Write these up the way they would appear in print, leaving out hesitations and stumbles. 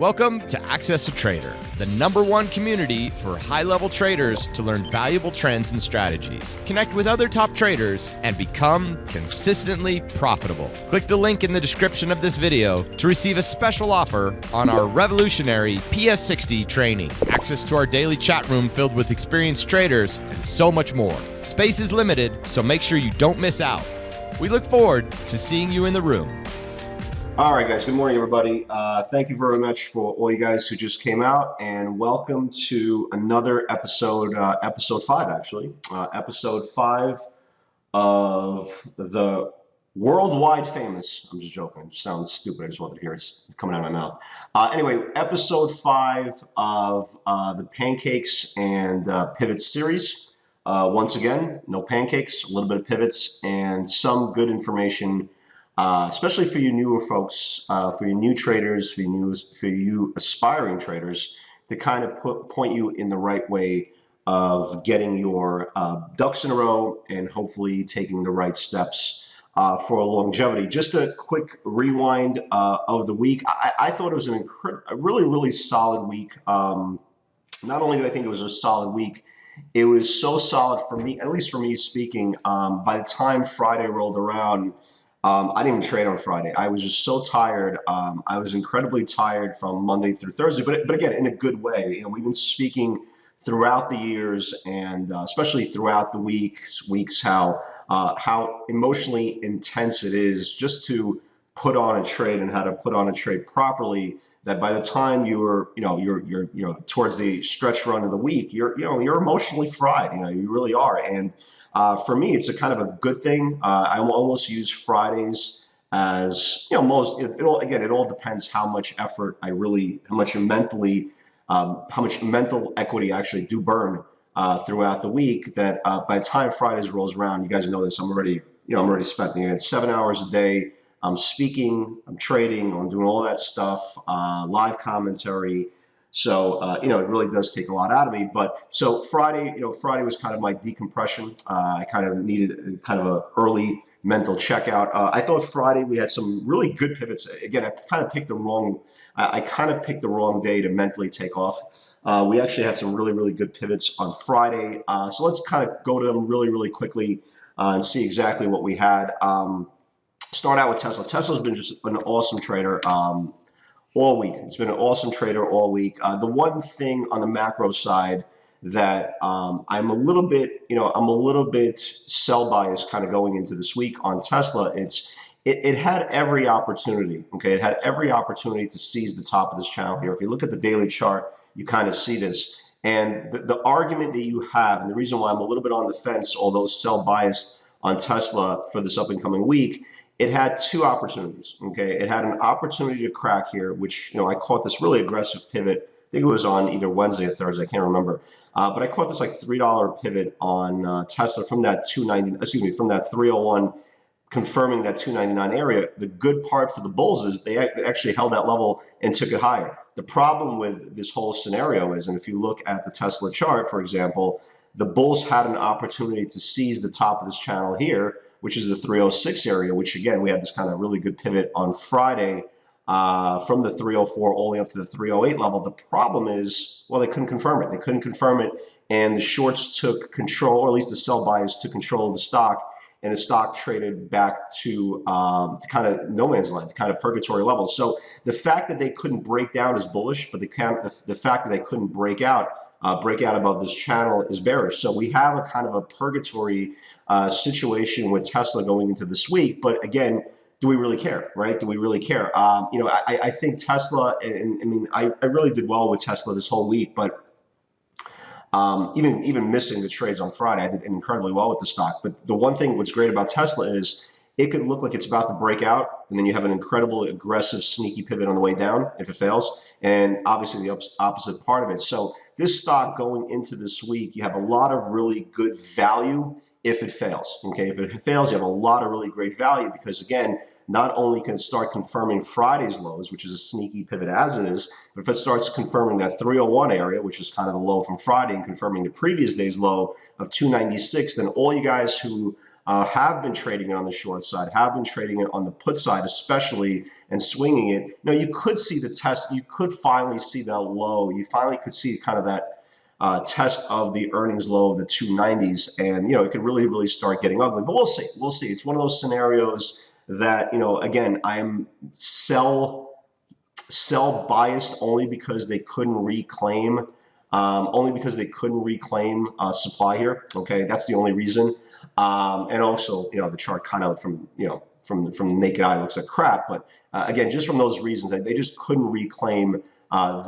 Welcome to Access a Trader, the #1 community for high-level traders to learn valuable trends and strategies, connect with other top traders, and become consistently profitable. Click the link in the description of this video to receive a special offer on our revolutionary PS60 training, access to our daily chat room filled with experienced traders, and so much more. Space is limited, so make sure you don't miss out. We look forward to seeing you in the room. All right, guys. Good morning, everybody. Thank you very much for all you guys who just came out, and welcome to another episode, episode 5, actually. Episode 5 of the worldwide famous, I'm just joking, it sounds stupid, I just wanted to hear it coming out of my mouth. Anyway, episode 5 of the Pancakes and Pivots series. Once again, no pancakes, a little bit of pivots, and some good information, especially for you newer folks, for you new traders, for you aspiring traders, to kind of point you in the right way of getting your ducks in a row and hopefully taking the right steps for longevity. Just a quick rewind of the week. I thought it was a really solid week. Not only do I think it was a solid week, it was so solid for me, at least for me speaking. By the time Friday rolled around, I didn't even trade on Friday. I was just so tired. I was incredibly tired from Monday through Thursday, but again, in a good way. You know, we've been speaking throughout the years, and especially throughout the weeks, how emotionally intense it is just to put on a trade and how to put on a trade properly. That by the time you're towards the stretch run of the week, you're emotionally fried. You really are. And for me, it's a kind of a good thing. I almost use Fridays as, it all depends how much effort how much mental equity I actually do burn throughout the week. That by the time Fridays rolls around, you guys know this, I'm already spending 7 hours a day. I'm speaking, I'm trading, I'm doing all that stuff, live commentary. So, it really does take a lot out of me. But so Friday was kind of my decompression. I kind of needed kind of an early mental checkout. I thought Friday we had some really good pivots. Again, I kind of picked the wrong day to mentally take off. We actually had some really good pivots on Friday. So let's kind of go to them really quickly and see exactly what we had. Start out with Tesla. Tesla's been just an awesome trader all week. It's been an awesome trader all week. The one thing on the macro side that I'm a little bit sell biased kind of going into this week on Tesla. It had every opportunity. Okay, it had every opportunity to seize the top of this channel here. If you look at the daily chart, you kind of see this. And the argument that you have, and the reason why I'm a little bit on the fence, although sell biased on Tesla for this up and coming week, it had two opportunities. Okay, it had an opportunity to crack here, which I caught this really aggressive pivot. I think it was on either Wednesday or Thursday, I can't remember. But I caught this like $3 pivot on Tesla from that 301, confirming that 299 area. The good part for the bulls is they actually held that level and took it higher. The problem with this whole scenario is, and if you look at the Tesla chart, for example, the bulls had an opportunity to seize the top of this channel here, which is the 306 area, which again, we had this kind of really good pivot on Friday from the 304 all the way up to the 308 level. The problem is, well, they couldn't confirm it. They couldn't confirm it, and the shorts took control, or at least the sell buyers took control of the stock, and the stock traded back to kind of no man's land, kind of purgatory level. So the fact that they couldn't break down is bullish, but the fact that they couldn't break out above this channel is bearish. So we have a kind of a purgatory situation with Tesla going into this week. But again, do we really care, right? Do we really care? I think Tesla, and I really did well with Tesla this whole week, but even missing the trades on Friday, I did incredibly well with the stock. But the one thing, what's great about Tesla is it could look like it's about to break out, and then you have an incredible, aggressive, sneaky pivot on the way down if it fails, and obviously the opposite part of it. So this stock going into this week, you have a lot of really good value if it fails. Okay, if it fails, you have a lot of really great value because, again, not only can it start confirming Friday's lows, which is a sneaky pivot as it is, but if it starts confirming that 301 area, which is kind of the low from Friday, and confirming the previous day's low of 296, then all you guys who have been trading it on the short side, have been trading it on the put side, especially, and swinging it. Now, you could see the test. You could finally see that low. You finally could see kind of that test of the earnings low of the 290s, and it could really start getting ugly. But we'll see. We'll see. It's one of those scenarios that again, I am sell biased only because they couldn't reclaim. Supply here. Okay, that's the only reason. And also, the chart kind of from the naked eye looks like crap. But again, just from those reasons, they just couldn't reclaim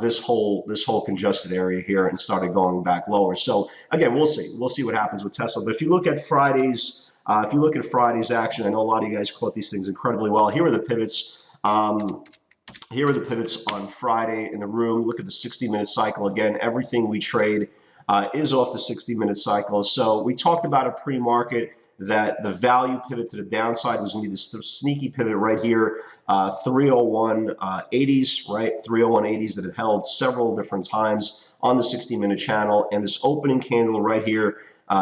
this whole congested area here and started going back lower. So again, we'll see. We'll see what happens with Tesla. But if you look at Friday's action, I know a lot of you guys caught these things incredibly well. Here are the pivots. Here are the pivots on Friday in the room. Look at the 60-minute cycle. Again, everything we trade is off the 60-minute cycle. So we talked about a pre-market that the value pivot to the downside was going to be this sneaky pivot right here, 301.80s, right? 301.80s that it held several different times on the 60-minute channel. And this opening candle right here,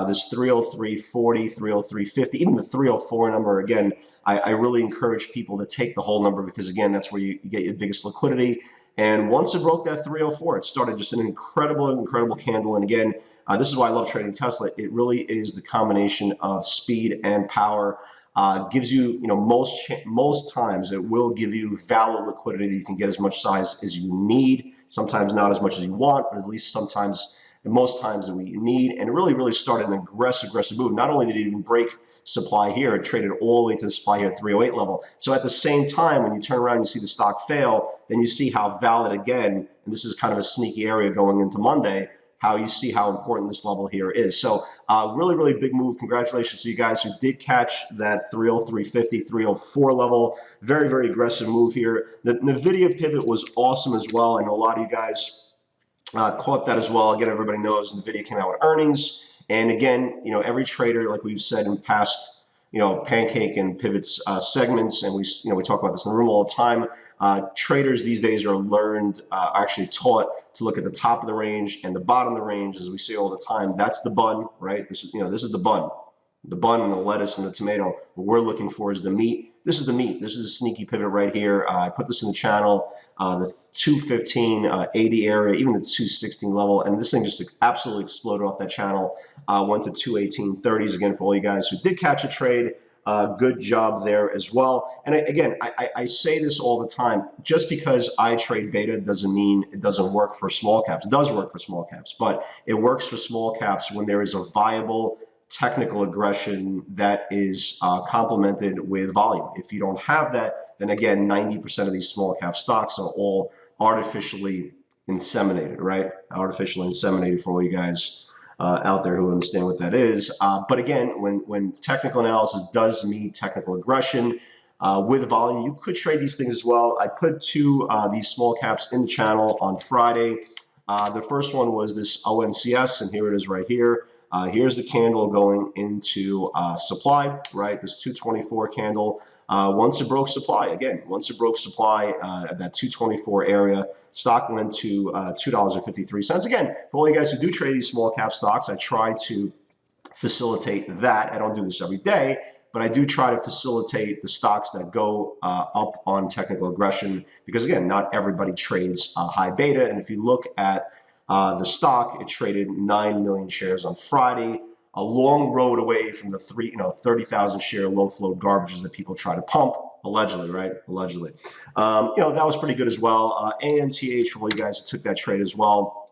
this 303.40, 303.50, even the 304 number, again, I really encourage people to take the whole number because, again, that's where you get your biggest liquidity. And once it broke that 304, it started just an incredible candle. And again, this is why I love trading Tesla. It really is the combination of speed and power. Gives you, most times it will give you valid liquidity that you can get as much size as you need. Sometimes not as much as you want, but at least sometimes, and most times that we need. And it really started an aggressive move. Not only did it even break supply here, it traded all the way to the supply here at 308 level. So at the same time, when you turn around and you see the stock fail, then you see how valid again, and this is kind of a sneaky area going into Monday, how you see how important this level here is. So really big move. Congratulations to you guys who did catch that 303.50, 304 level. Very aggressive move here. The NVIDIA pivot was awesome as well. I know a lot of you guys caught that as well. Again, everybody knows NVIDIA came out with earnings. And again, every trader, like we've said in past, pancake and pivots segments, and we talk about this in the room all the time. Traders these days are actually taught to look at the top of the range and the bottom of the range, as we say all the time. That's the bun, right? This is the bun and the lettuce and the tomato. What we're looking for is the meat. This is the meat. This is a sneaky pivot right here. I put this in the channel, the 215.80 area, even the 216 level, and this thing just absolutely exploded off that channel. Went to 218.30s again for all you guys who did catch a trade. Good job there as well. And I say this all the time. Just because I trade beta doesn't mean it doesn't work for small caps. It does work for small caps, but it works for small caps when there is a viable technical aggression that is complemented with volume. If you don't have that, then again, 90% of these small cap stocks are all artificially inseminated, right? Artificially inseminated for all you guys out there who understand what that is. But again, when technical analysis does meet technical aggression with volume, you could trade these things as well. I put these small caps in the channel on Friday. The first one was this ONCS, and here it is right here. Here's the candle going into supply, right? This 224 candle. Once it broke supply, at that 224 area, stock went to $2.53. Again, for all you guys who do trade these small cap stocks, I try to facilitate that. I don't do this every day, but I do try to facilitate the stocks that go up on technical aggression because, again, not everybody trades high beta. And if you look at the stock, it traded 9 million shares on Friday, a long road away from the 30,000 share low float garbages that people try to pump, allegedly, right? Allegedly. That was pretty good as well. ANTH for all you guys who took that trade as well.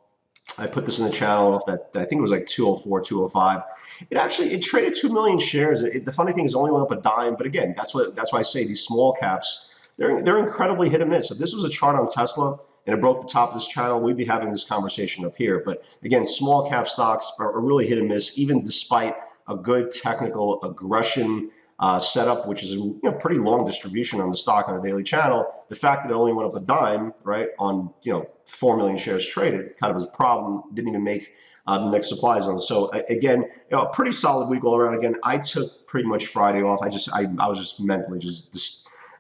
I put this in the channel off that, I think it was like 204, 205. It traded 2 million shares. The funny thing is it only went up a dime, but again, that's why I say these small caps, they're incredibly hit and miss. If this was a chart on Tesla, and it broke the top of this channel, we'd be having this conversation up here. But again, small cap stocks are really hit and miss, even despite a good technical aggression setup, which is a pretty long distribution on the stock on a daily channel. The fact that it only went up a dime, right, on 4 million shares traded, kind of was a problem. Didn't even make the next supply zone. So again, a pretty solid week all around. Again, I took pretty much Friday off. I was just mentally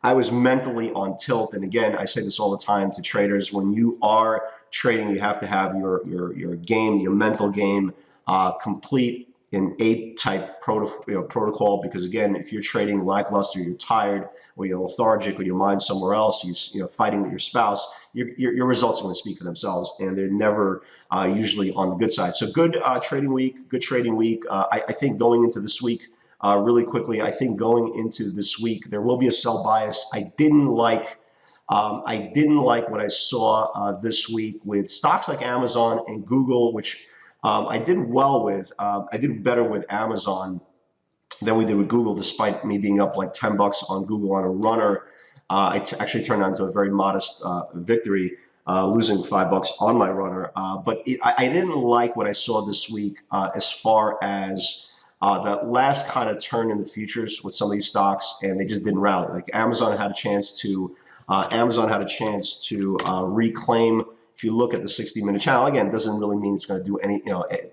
I was mentally on tilt. And again, I say this all the time to traders, when you are trading, you have to have your game, your mental game complete an ape type protocol, because again, if you're trading lackluster, you're tired, or you're lethargic, or your mind's somewhere else, you know, fighting with your spouse, your results are going to speak for themselves, and they're never usually on the good side. So good trading week, good trading week. I think going into this week, really quickly, I think going into this week, there will be a sell bias. I didn't like what I saw this week with stocks like Amazon and Google, which I did well with. I did better with Amazon than we did with Google, despite me being up like $10 on Google on a runner. Actually turned out into a very modest victory, losing $5 on my runner. But I didn't like what I saw this week as far as that last kind of turn in the futures with some of these stocks, and they just didn't rally. Like Amazon had a chance to reclaim. If you look at the 60-minute channel, again, it doesn't really mean it's going to do any,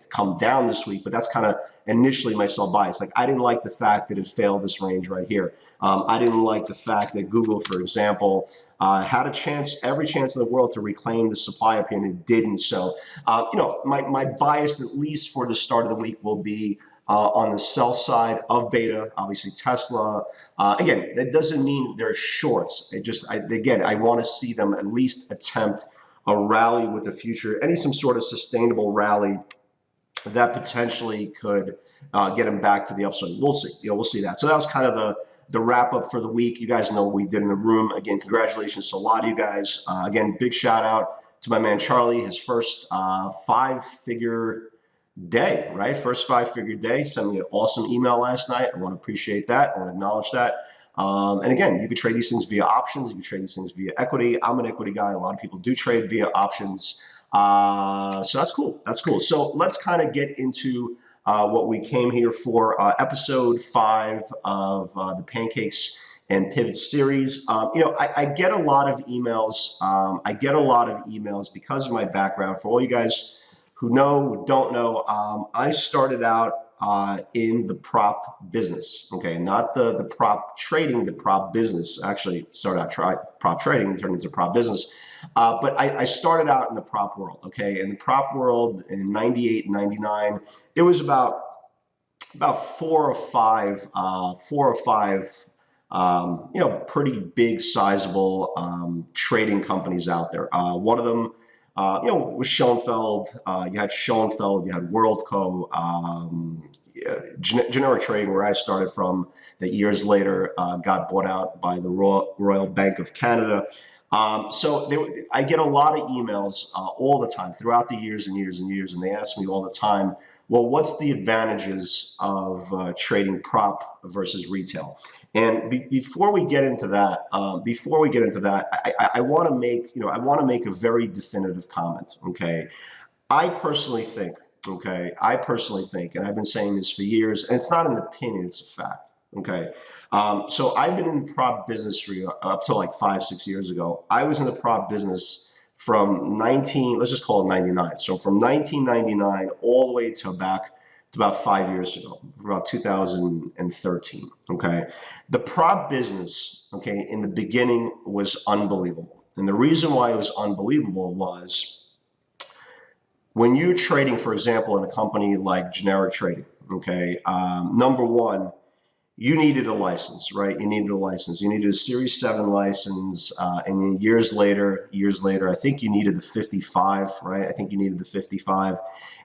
come down this week, but that's kind of initially my sell bias. Like I didn't like the fact that it failed this range right here. I didn't like the fact that Google, for example, had a chance, every chance in the world to reclaim the supply up here, and it didn't. So, my bias, at least for the start of the week, will be on the sell side of beta, obviously Tesla. Again, that doesn't mean they're shorts. I want to see them at least attempt a rally with the future, some sort of sustainable rally that potentially could get them back to the upside. We'll see. We'll see that. So that was kind of the wrap up for the week. You guys know what we did in the room. Again, congratulations to a lot of you guys. Again, big shout out to my man Charlie, his first 5-figure day, right? First 5-figure day. Sent me an awesome email last night. I want to appreciate that. I want to acknowledge that. And again, you can trade these things via options. You can trade these things via equity. I'm an equity guy. A lot of people do trade via options. So that's cool. That's cool. So let's kind of get into what we came here for, episode 5 of the Pancakes and Pivot series. I get a lot of emails. Because of my background. For all you guys who know, who don't know, I started out in the prop business, okay, not the prop trading, the prop business. Actually started out prop trading and turned into prop business. But I started out in the prop world, okay. In the prop world in 98 and 99, there was about 4 or 5, pretty big, sizable trading companies out there. One of them, was Schoenfeld. You had Schoenfeld, you had WorldCo, generic trading, where I started from, that years later got bought out by the Royal Bank of Canada. I get a lot of emails all the time throughout the years and years and years, and they ask me all the time, well, what's the advantages of trading prop versus retail? And before we get into that, I want to make a very definitive comment. Okay, I personally think, and I've been saying this for years, and it's not an opinion, it's a fact. Okay, so I've been in the prop business up to like 5-6 years ago. I was in the prop business from let's just call it 99. So from 1999 all the way to about 5 years ago, about 2013. Okay, the prop business, okay, in the beginning was unbelievable, and the reason why it was unbelievable was when you're trading, for example, in a company like Generic Trading. Okay, number one, you needed a license, right? You needed a Series 7 license, and years later, I think you needed the 55, right? I think you needed the 55.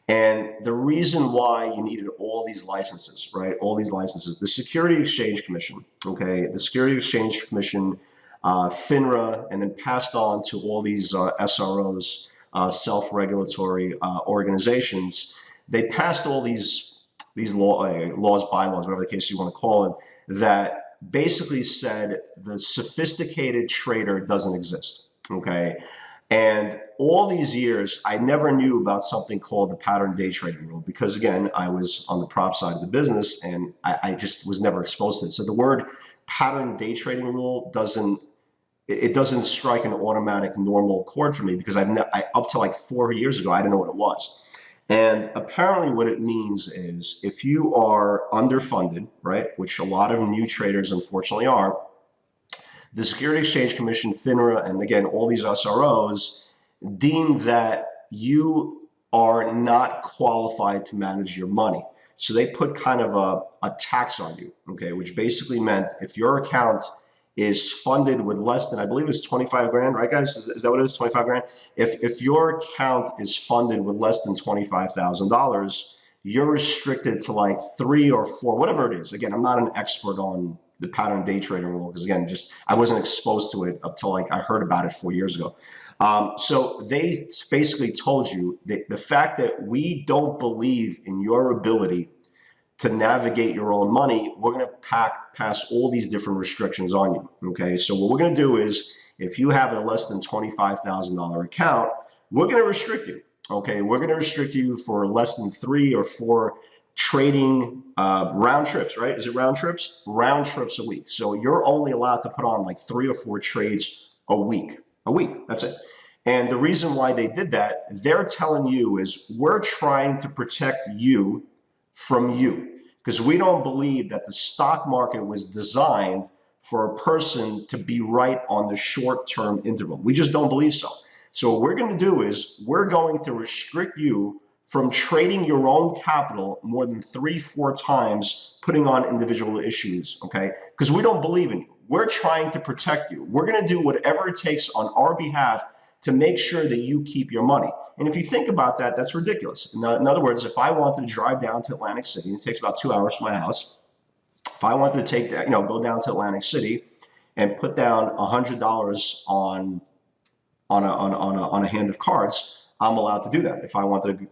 And the reason why you needed all these licenses, right? All these licenses, the Security Exchange Commission, okay? The Security Exchange Commission, FINRA, and then passed on to all these SROs, self-regulatory organizations. They passed all these laws, bylaws, whatever the case you want to call it, that basically said the sophisticated trader doesn't exist, okay? And all these years, I never knew about something called the pattern day trading rule, because again, I was on the prop side of the business and I just was never exposed to it. So the word pattern day trading rule doesn't strike an automatic normal chord for me, because up to like 4 years ago, I didn't know what it was. And apparently what it means is if you are underfunded, right, which a lot of new traders unfortunately are, the Security Exchange Commission, FINRA, and again, all these SROs deem that you are not qualified to manage your money. So they put kind of a tax on you, okay, which basically meant if your account is funded with less than, I believe it's 25 grand, right guys? Is that what it is, 25 grand? If your account is funded with less than $25,000, you're restricted to like 3 or 4, whatever it is. Again, I'm not an expert on the pattern day trading rule because again, I wasn't exposed to it up till like I heard about it 4 years ago. So they basically told you that the fact that we don't believe in your ability to navigate your own money, we're going to pass all these different restrictions on you. Okay, so what we're going to do is if you have a less than $25,000 account, we're going to restrict you. Okay, we're going to restrict you for less than 3 or 4 trading round trips, right? Is it round trips? Round trips a week. So you're only allowed to put on like 3 or 4 trades a week. That's it. And the reason why they did that, they're telling you is we're trying to protect you from you because we don't believe that the stock market was designed for a person to be right on the short-term interval. We just don't believe so. So what we're going to do is we're going to restrict you from trading your own capital more than 3-4 times, putting on individual issues, okay? Because we don't believe in you. We're trying to protect you. We're going to do whatever it takes on our behalf to make sure that you keep your money. And if you think about that, that's ridiculous. In other words, if I wanted to drive down to Atlantic City, it takes about 2 hours from my house. If I wanted to take that, go down to Atlantic City and put down $100 on a hand of cards, I'm allowed to do that. If I wanted to,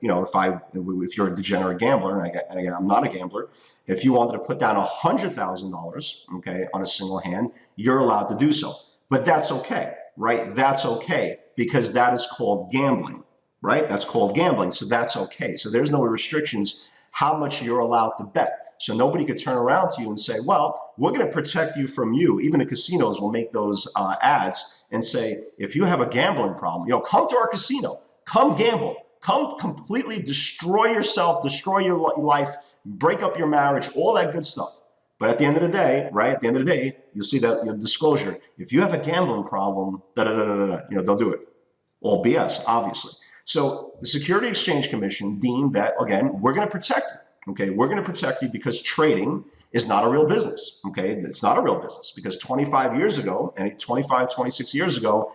if you're a degenerate gambler, and again, I'm not a gambler, if you wanted to put down $100,000, okay, on a single hand, you're allowed to do so. But that's okay, right? That's okay because that is called gambling, right? That's called gambling, so that's okay. So there's no restrictions how much you're allowed to bet. So nobody could turn around to you and say, well, we're going to protect you from you. Even the casinos will make those ads and say, if you have a gambling problem, come to our casino. Come gamble, come completely destroy yourself, destroy your life, break up your marriage, all that good stuff. But at the end of the day, right, at the end of the day, you'll see that disclosure. If you have a gambling problem, don't do it. All BS, obviously. So the Security Exchange Commission deemed that, again, we're going to protect you. Okay, we're going to protect you because trading is not a real business. Okay, it's not a real business because 25 years ago, and 25, 26 years ago,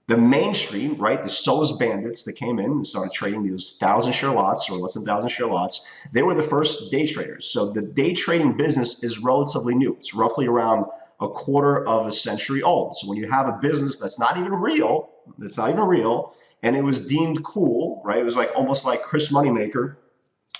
the mainstream, right, the SOS bandits that came in and started trading these 1,000-share lots or less than 1,000-share lots, they were the first day traders. So the day trading business is relatively new. It's roughly around a quarter of a century old. So when you have a business that's not even real, and it was deemed cool, right? It was like almost like Chris Moneymaker.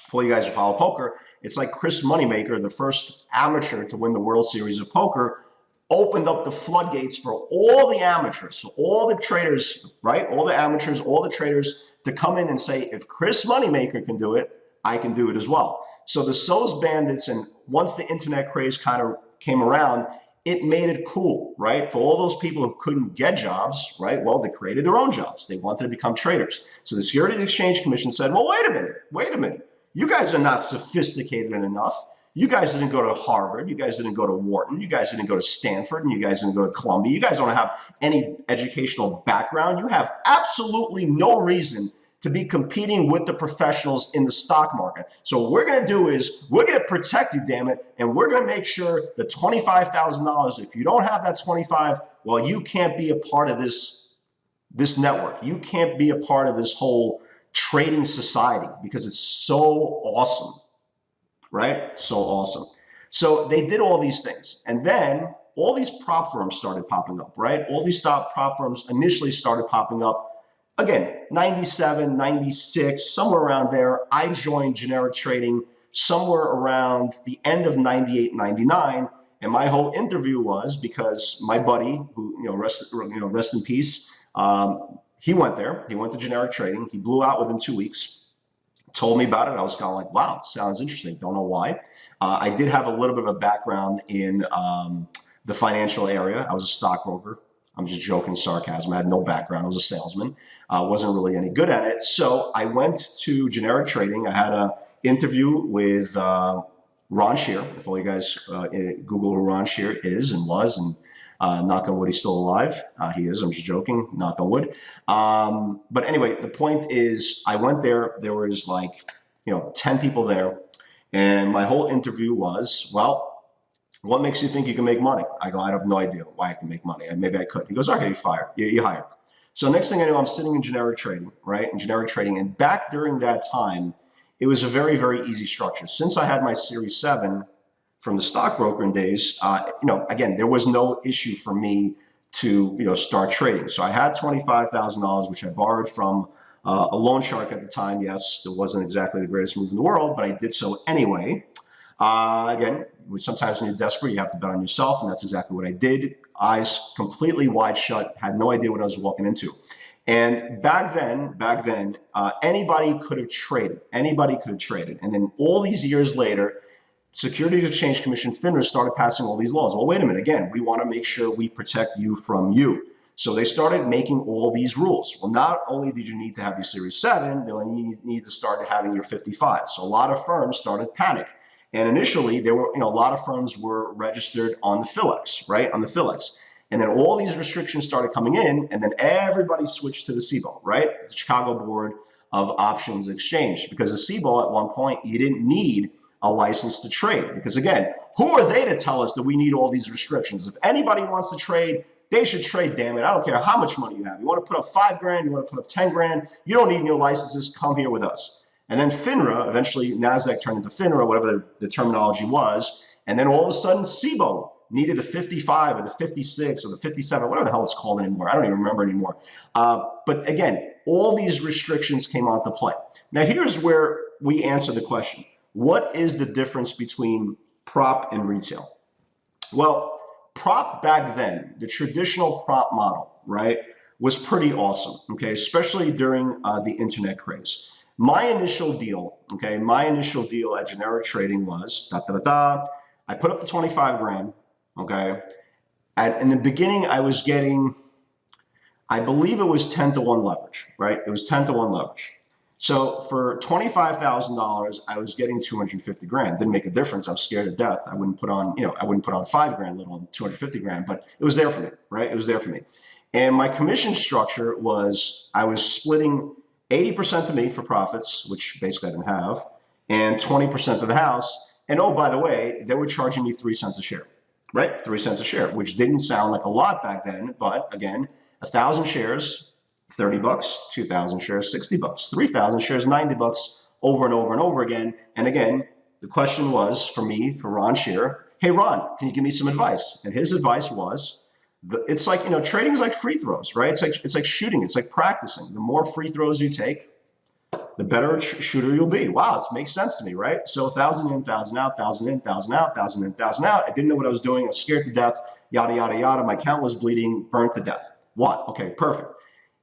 For you guys who follow poker, it's like Chris Moneymaker, the first amateur to win the World Series of Poker, opened up the floodgates for all the amateurs, so all the traders, right? All the amateurs, all the traders to come in and say, if Chris Moneymaker can do it, I can do it as well. So the SOS bandits, and once the internet craze kind of came around, it made it cool, right? For all those people who couldn't get jobs, right? Well, they created their own jobs. They wanted to become traders. So the Securities Exchange Commission said, well, wait a minute. You guys are not sophisticated enough. You guys didn't go to Harvard. You guys didn't go to Wharton. You guys didn't go to Stanford. And you guys didn't go to Columbia. You guys don't have any educational background. You have absolutely no reason to be competing with the professionals in the stock market. So what we're going to do is we're going to protect you, damn it, and we're going to make sure the $25,000, if you don't have that 25, well, you can't be a part of this network. You can't be a part of this whole trading society because it's so awesome. Right? So awesome. So they did all these things. And then all these prop firms started popping up, right? All these prop firms initially started popping up. Again, 97, 96, somewhere around there. I joined generic trading somewhere around the end of 98, 99. And my whole interview was because my buddy, who, rest in peace, he went there. He went to generic trading. He blew out within 2 weeks. Told me about it. I was kind of like, wow, sounds interesting. Don't know why. I did have a little bit of a background in the financial area. I was a stockbroker. I'm just joking, sarcasm. I had no background. I was a salesman. Wasn't really any good at it. So I went to generic trading. I had an interview with Ron Shear. If all you guys Google who Ron Shear is and was, and knock on wood, he's still alive. He is. I'm just joking. Knock on wood. But anyway, the point is, I went there. There was like, 10 people there, And my whole interview was, well, what makes you think you can make money? I go, I have no idea why I can make money. Maybe I could. He goes, okay, you're fired. You're hired. So next thing I know, I'm sitting in generic trading, right? In generic trading. And back during that time, it was a very, very easy structure. Since I had my Series 7 from the stockbrokering days, again, there was no issue for me to, start trading. So I had $25,000, which I borrowed from a loan shark at the time. Yes, it wasn't exactly the greatest move in the world, but I did so anyway. Again, sometimes when you're desperate, you have to bet on yourself, and that's exactly what I did. Eyes completely wide shut, had no idea what I was walking into. And back then, anybody could have traded. Anybody could have traded. And then all these years later, Securities Exchange Commission, FINRA, started passing all these laws. Well, wait a minute. Again, we want to make sure we protect you from you. So they started making all these rules. Well, not only did you need to have your Series 7, you need to start having your 55. So a lot of firms started panic. And initially, there were, a lot of firms were registered on the PHLX, right? On the PHLX. And then all these restrictions started coming in, and then everybody switched to the CBOE, right? The Chicago Board of Options Exchange. Because the CBOE, at one point, you didn't need a license to trade. Because again, who are they to tell us that we need all these restrictions? If anybody wants to trade, they should trade, damn it. I don't care how much money you have. You want to put up $5,000, you want to put up $10,000, you don't need no licenses, come here with us. And then FINRA, eventually NASDAQ turned into FINRA, whatever the terminology was. And then all of a sudden, CBOE needed the 55 or the 56 or the 57, whatever the hell it's called anymore. I don't even remember anymore. But again, all these restrictions came onto play. Now, here's where we answer the question. What is the difference between prop and retail? Well, prop back then, the traditional prop model, right, was pretty awesome, okay, especially during the internet craze. My initial deal at generic trading was, I put up the 25 grand, okay, and in the beginning I was getting, I believe it was 10 to 1 leverage, right? It was 10 to 1 leverage. So for $25,000, I was getting 250 grand. Didn't make a difference. I was scared to death. I wouldn't put on, I wouldn't put on 5 grand, let alone 250 grand, but it was there for me, right? It was there for me. And my commission structure was, I was splitting 80% to me for profits, which basically I didn't have, and 20% to the house. And oh, by the way, they were charging me 3 cents a share, right? 3 cents a share, which didn't sound like a lot back then, but again, 1,000 shares, $30, 2,000 shares, $60, 3,000 shares, $90, over and over and over again. And again, the question was for me, for Ron Shearer, hey, Ron, can you give me some advice? And his advice was, it's like, trading is like free throws, right? It's like shooting. It's like practicing. The more free throws you take, the better shooter you'll be. Wow, it makes sense to me, right? So 1,000 in, 1,000 out, 1,000 in, 1,000 out, 1,000 in, 1,000 out. I didn't know what I was doing. I was scared to death, yada, yada, yada. My account was bleeding, burnt to death. What? Okay, perfect.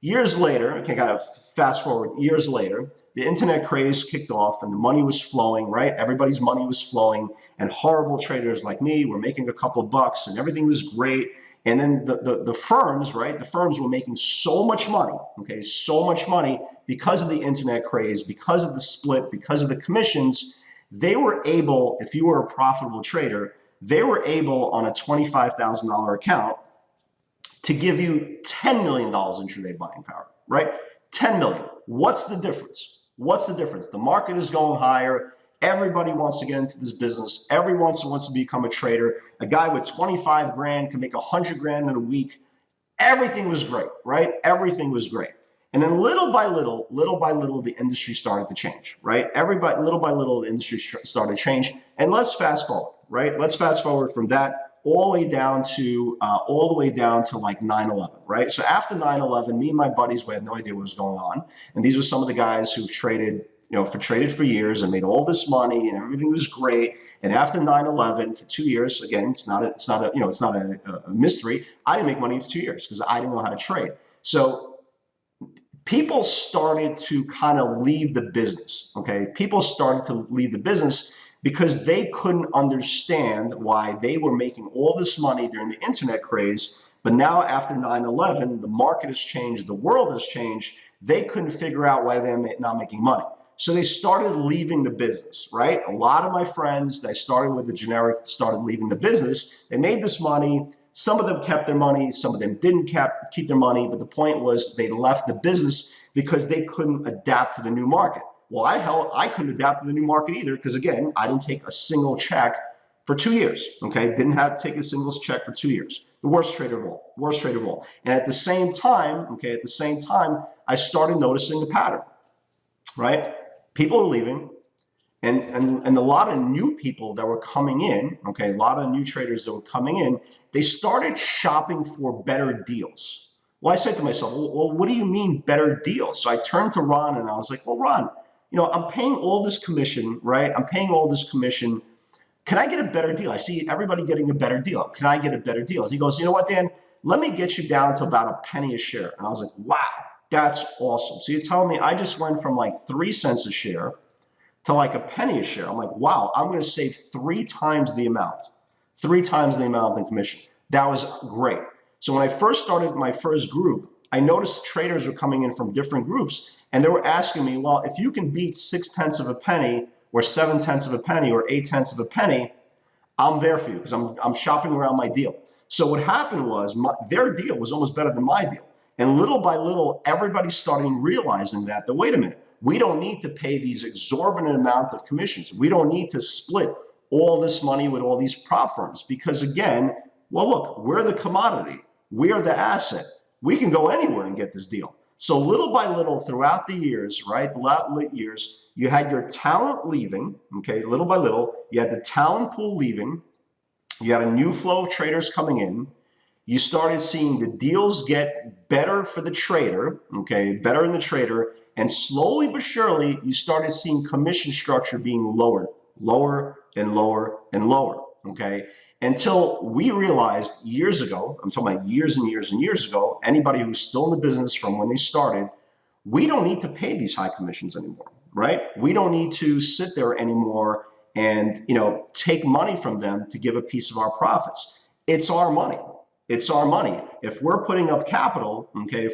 Years later, okay, kind of fast forward, years later, the internet craze kicked off and the money was flowing, right? Everybody's money was flowing, and horrible traders like me were making a couple of bucks and everything was great. And then the firms, right? The firms were making so much money, okay, so much money because of the internet craze, because of the split, because of the commissions. They were able, if you were a profitable trader, they were able on a $25,000 account to give you $10 million intraday buying power, right? 10 million. What's the difference? What's the difference? The market is going higher. Everybody wants to get into this business. Everyone wants to become a trader. A guy with 25 grand can make 100 grand in a week. Everything was great, right? Everything was great. And then little by little, the industry started to change, right? Little by little, the industry started to change. And let's fast forward, right? Let's fast forward from that all the way down to like 9/11, right? So after 9/11, me and my buddies, we had no idea what was going on. And these were some of the guys who've traded, traded for years and made all this money and everything was great. And after 9/11, for 2 years, again, it's not a mystery. I didn't make money for 2 years because I didn't know how to trade. So people started to kind of leave the business, okay? People started to leave the business because they couldn't understand why they were making all this money during the internet craze. But now after 9/11, the market has changed, the world has changed. They couldn't figure out why they're not making money. So they started leaving the business, right? A lot of my friends that started with the generic started leaving the business. They made this money. Some of them kept their money. Some of them didn't keep their money. But the point was they left the business because they couldn't adapt to the new market. Well, I couldn't adapt to the new market either because, again, I didn't take a single check for 2 years, okay? Didn't have to take a single check for 2 years. The worst trader of all, worst trader of all. And at the same time, okay, I started noticing the pattern, right? People are leaving, and a lot of new people that were coming in, okay, a lot of new traders that were coming in, they started shopping for better deals. Well, I said to myself, well, what do you mean better deals? So I turned to Ron and I was like, well, Ron, I'm paying all this commission, right? I'm paying all this commission. Can I get a better deal? I see everybody getting a better deal. Can I get a better deal? He goes, you know what, Dan, let me get you down to about a penny a share. And I was like, wow, that's awesome. So you're telling me I just went from like 3 cents a share to like a penny a share. I'm like, wow, I'm going to save 3 times the amount in commission. That was great. So when I first started my first group, I noticed traders were coming in from different groups and they were asking me, well, if you can beat 0.6 of a penny or 0.7 of a penny or 0.8 of a penny, I'm there for you because I'm shopping around my deal. So what happened was their deal was almost better than my deal. And little by little, everybody started realizing that wait a minute, we don't need to pay these exorbitant amount of commissions. We don't need to split all this money with all these prop firms because, again, well, look, we're the commodity. We are the asset. We can go anywhere and get this deal. So little by little throughout the years, right, you had your talent leaving, okay, little by little, you had the talent pool leaving, you had a new flow of traders coming in, you started seeing the deals get better for the trader, okay, better in the trader, and slowly but surely, you started seeing commission structure being lower and lower and lower, okay? Until we realized years ago, I'm talking about years and years and years ago, anybody who's still in the business from when they started, we don't need to pay these high commissions anymore, right? We don't need to sit there anymore and take money from them to give a piece of our profits. It's our money. It's our money. If we're putting up capital, okay,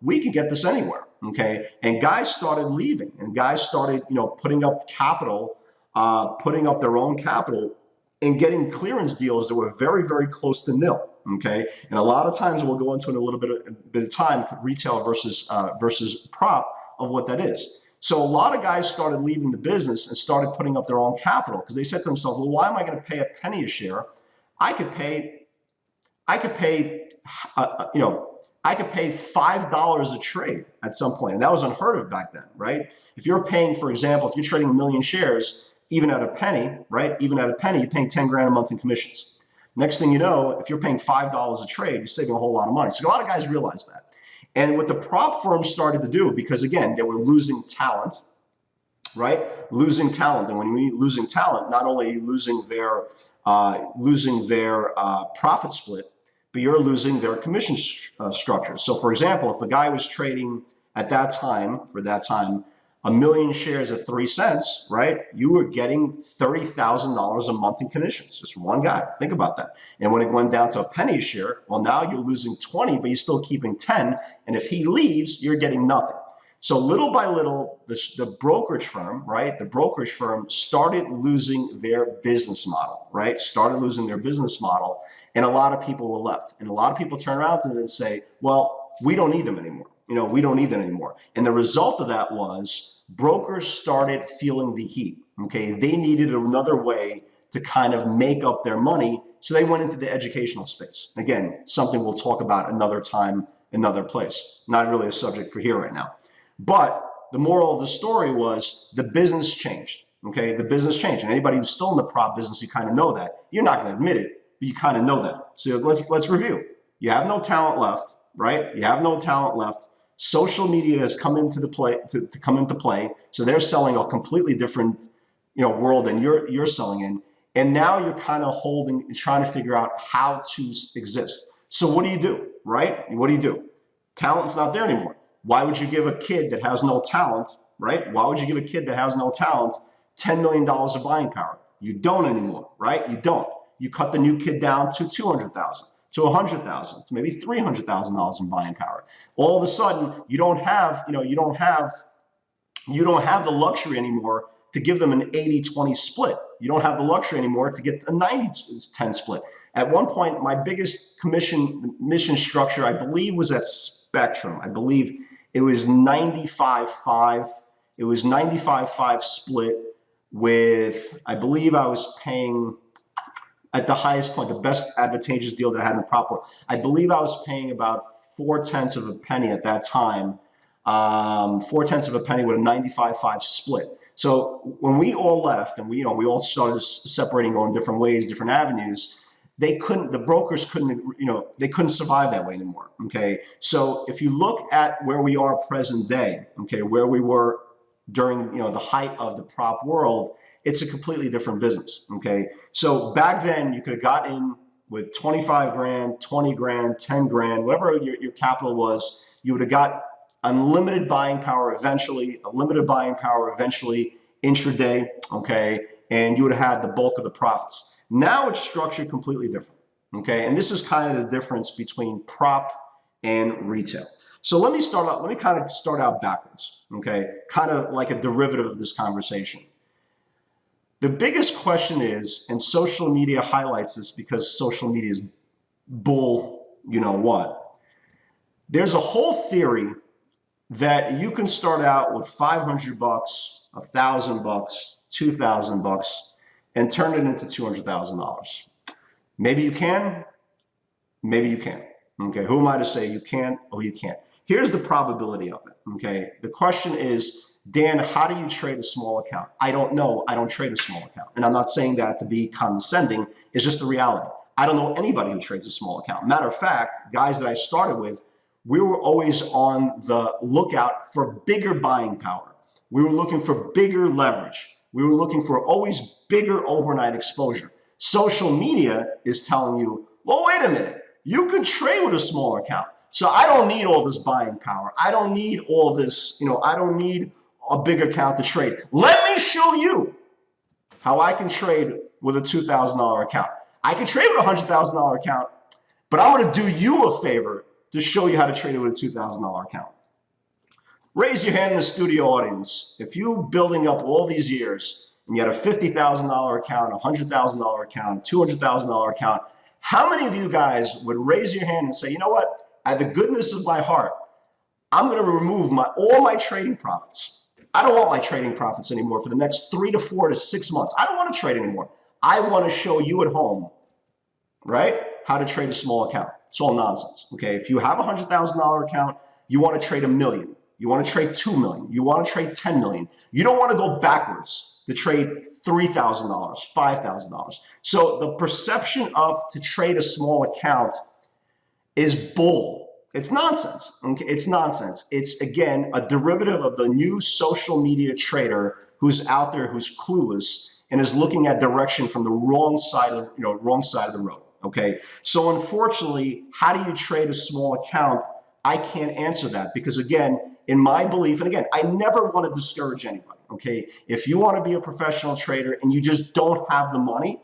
we can get this anywhere, okay? And guys started leaving and guys started, putting up capital, putting up their own capital and getting clearance deals that were very, very close to nil, okay? And a lot of times we'll go into in a little bit of time, retail versus prop of what that is. So a lot of guys started leaving the business and started putting up their own capital because they said to themselves, well, why am I going to pay a penny a share? I could pay $5 a trade at some point. And that was unheard of back then, right? If you're paying, for example, if you're trading 1 million shares, even at a penny, right? Even at a penny, you're paying 10 grand a month in commissions. Next thing you know, if you're paying $5 a trade, you're saving a whole lot of money. So a lot of guys realize that. And what the prop firms started to do, because again, they were losing talent, right? Losing talent. And when you mean losing talent, not only are you losing their profit split, but you're losing their commission structure. So for example, if a guy was trading at that time, 1 million shares at 3 cents, right? You were getting $30,000 a month in commissions, just one guy. Think about that. And when it went down to a penny a share, well, now you're losing 20, but you're still keeping 10. And if he leaves, you're getting nothing. So little by little, the brokerage firm, right? The brokerage firm started losing their business model, right? Started losing their business model. And a lot of people were left. And a lot of people turn around to them and say, well, we don't need them anymore. We don't need them anymore. And the result of that was brokers started feeling the heat, okay? They needed another way to kind of make up their money. So they went into the educational space. Again, something we'll talk about another time, another place. Not really a subject for here right now. But the moral of the story was the business changed, okay? The business changed. And anybody who's still in the prop business, you kind of know that. You're not going to admit it, but you kind of know that. So let's review. You have no talent left, right? You have no talent left. Social media has come into the play to come into play. So they're selling a completely different, world than you're selling in. And now you're kind of trying to figure out how to exist. So what do you do, right? What do you do? Talent's not there anymore. Why would you give a kid that has no talent, right? Why would you give a kid that has no talent $10 million of buying power? You don't anymore, right? You don't. You cut the new kid down to $200,000. To $100,000, to maybe $300,000 in buying power. All of a sudden, you don't have the luxury anymore to give them an 80-20 split. You don't have the luxury anymore to get a 90-10 split. At one point, my biggest commission structure, I believe, was at Spectrum. I believe it was 95-5, It was 95-5 split with, I believe I was paying at the highest point, the best advantageous deal that I had in the prop world. I believe I was paying about 4/10 of a penny at that time, 4/10 of a penny with a 95-5 split. So when we all left and we all started separating, going different ways, different avenues, the brokers they couldn't survive that way anymore. Okay. So if you look at where we are present day, okay, where we were during, the height of the prop world, it's a completely different business. Okay. So back then you could have got in with 25 grand, 20 grand, 10 grand, whatever your capital was, you would have got unlimited buying power eventually, intraday, okay, and you would have had the bulk of the profits. Now it's structured completely different, okay, and this is kind of the difference between prop and retail. So let me kind of start out backwards, okay, kind of like a derivative of this conversation. The biggest question is, and social media highlights this because social media is bull, what? There's a whole theory that you can start out with $500, $1,000, $2,000, and turn it into $200,000. Maybe you can, maybe you can't. Okay, who am I to say you can or you can't? Here's the probability of it. Okay, the question is, Dan, how do you trade a small account? I don't know. I don't trade a small account. And I'm not saying that to be condescending. It's just the reality. I don't know anybody who trades a small account. Matter of fact, guys that I started with, we were always on the lookout for bigger buying power. We were looking for bigger leverage. We were looking for always bigger overnight exposure. Social media is telling you, well, wait a minute. You can trade with a smaller account. So I don't need all this buying power. I don't need all this, I don't need a big account to trade. Let me show you how I can trade with a $2,000 account. I can trade with a $100,000 account, but I'm going to do you a favor to show you how to trade it with a $2,000 account. Raise your hand in the studio audience. If you're building up all these years and you had a $50,000 account, a $100,000 account, a $200,000 account, how many of you guys would raise your hand and say, you know what, out of the goodness of my heart, I'm going to remove all my trading profits. I don't want my trading profits anymore for the next 3 to 4 to 6 months. I don't want to trade anymore. I want to show you at home, right, how to trade a small account. It's all nonsense, okay? If you have a $100,000 account, you want to trade $1 million. You want to trade 2 million. You want to trade 10 million. You don't want to go backwards to trade $3,000, $5,000. So the perception of to trade a small account is bull. It's nonsense. Okay? It's nonsense. It's, again, a derivative of the new social media trader who's out there, who's clueless, and is looking at direction from the wrong side of the road. Okay. So unfortunately, how do you trade a small account? I can't answer that because, again, in my belief, and again, I never want to discourage anybody. Okay. If you want to be a professional trader and you just don't have the money,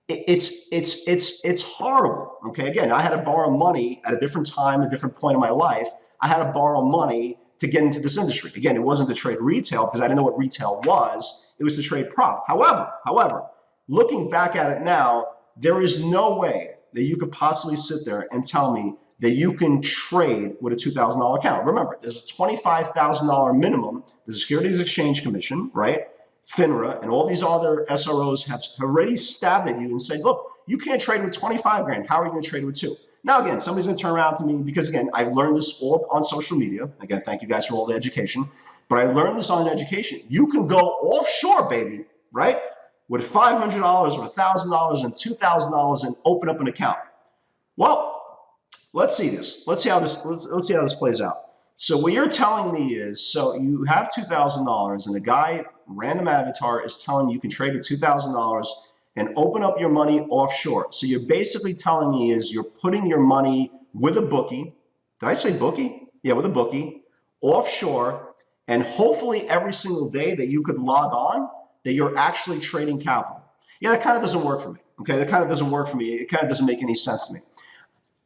it's horrible. Okay. Again, I had to borrow money at a different time, a different point in my life. I had to borrow money to get into this industry. Again, it wasn't to trade retail because I didn't know what retail was. It was to trade prop. However, looking back at it now, there is no way that you could possibly sit there and tell me that you can trade with a $2,000 account. Remember, there's a $25,000 minimum. The Securities Exchange Commission, right? FINRA and all these other SROs have already stabbed at you and said, look, you can't trade with 25 grand. How are you going to trade with 2? Now, again, somebody's going to turn around to me because, again, I've learned this all on social media. Again, thank you guys for all the education. But I learned this on education. You can go offshore, baby, right? With $500, with $1,000, and $2,000 and open up an account. Well, let's see this. Let's see how this plays out. So what you're telling me is, so you have $2,000 and a guy, random avatar, is telling you can trade with $2,000 and open up your money offshore. So you're basically telling me is you're putting your money with a bookie. Did I say bookie? Yeah, with a bookie, offshore, and hopefully every single day that you could log on, that you're actually trading capital. Yeah, that kind of doesn't work for me. Okay, that kind of doesn't work for me. It kind of doesn't make any sense to me.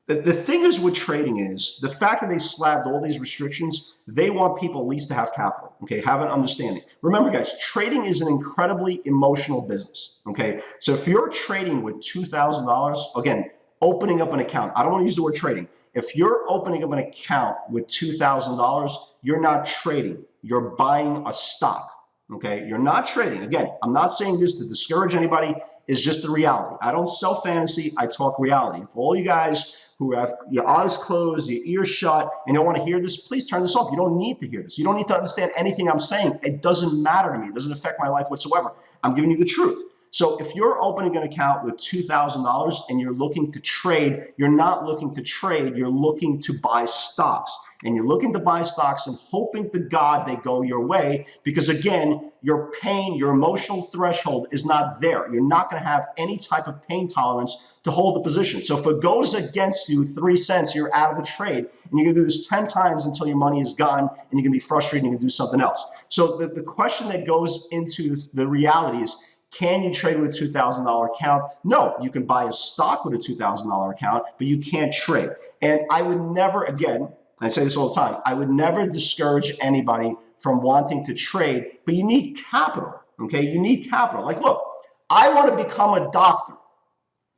The thing is with trading is the fact that they slapped all these restrictions, they want people at least to have capital, okay, have an understanding. Remember, guys, trading is an incredibly emotional business, okay? So if you're trading with $2,000, again, opening up an account, I don't want to use the word trading. If you're opening up an account with $2,000, you're not trading. You're buying a stock. Okay, you're not trading. Again, I'm not saying this to discourage anybody. It's just the reality. I don't sell fantasy. I talk reality. For all you guys who have your eyes closed, your ears shut, and don't want to hear this, please turn this off. You don't need to hear this. You don't need to understand anything I'm saying. It doesn't matter to me. It doesn't affect my life whatsoever. I'm giving you the truth. So if you're opening an account with $2,000 and you're looking to trade, you're not looking to trade, you're looking to buy stocks. And you're looking to buy stocks and hoping to God they go your way, because again, your pain, your emotional threshold is not there. You're not going to have any type of pain tolerance to hold the position. So if it goes against you 3 cents, you're out of the trade, and you're going to do this 10 times until your money is gone, and you're going to be frustrated and you can do something else. So the question that goes into the reality is, can you trade with a $2,000 account? No, you can buy a stock with a $2,000 account, but you can't trade. And I would never, again, I say this all the time, I would never discourage anybody from wanting to trade, but you need capital, okay? You need capital. Like, look, I want to become a doctor,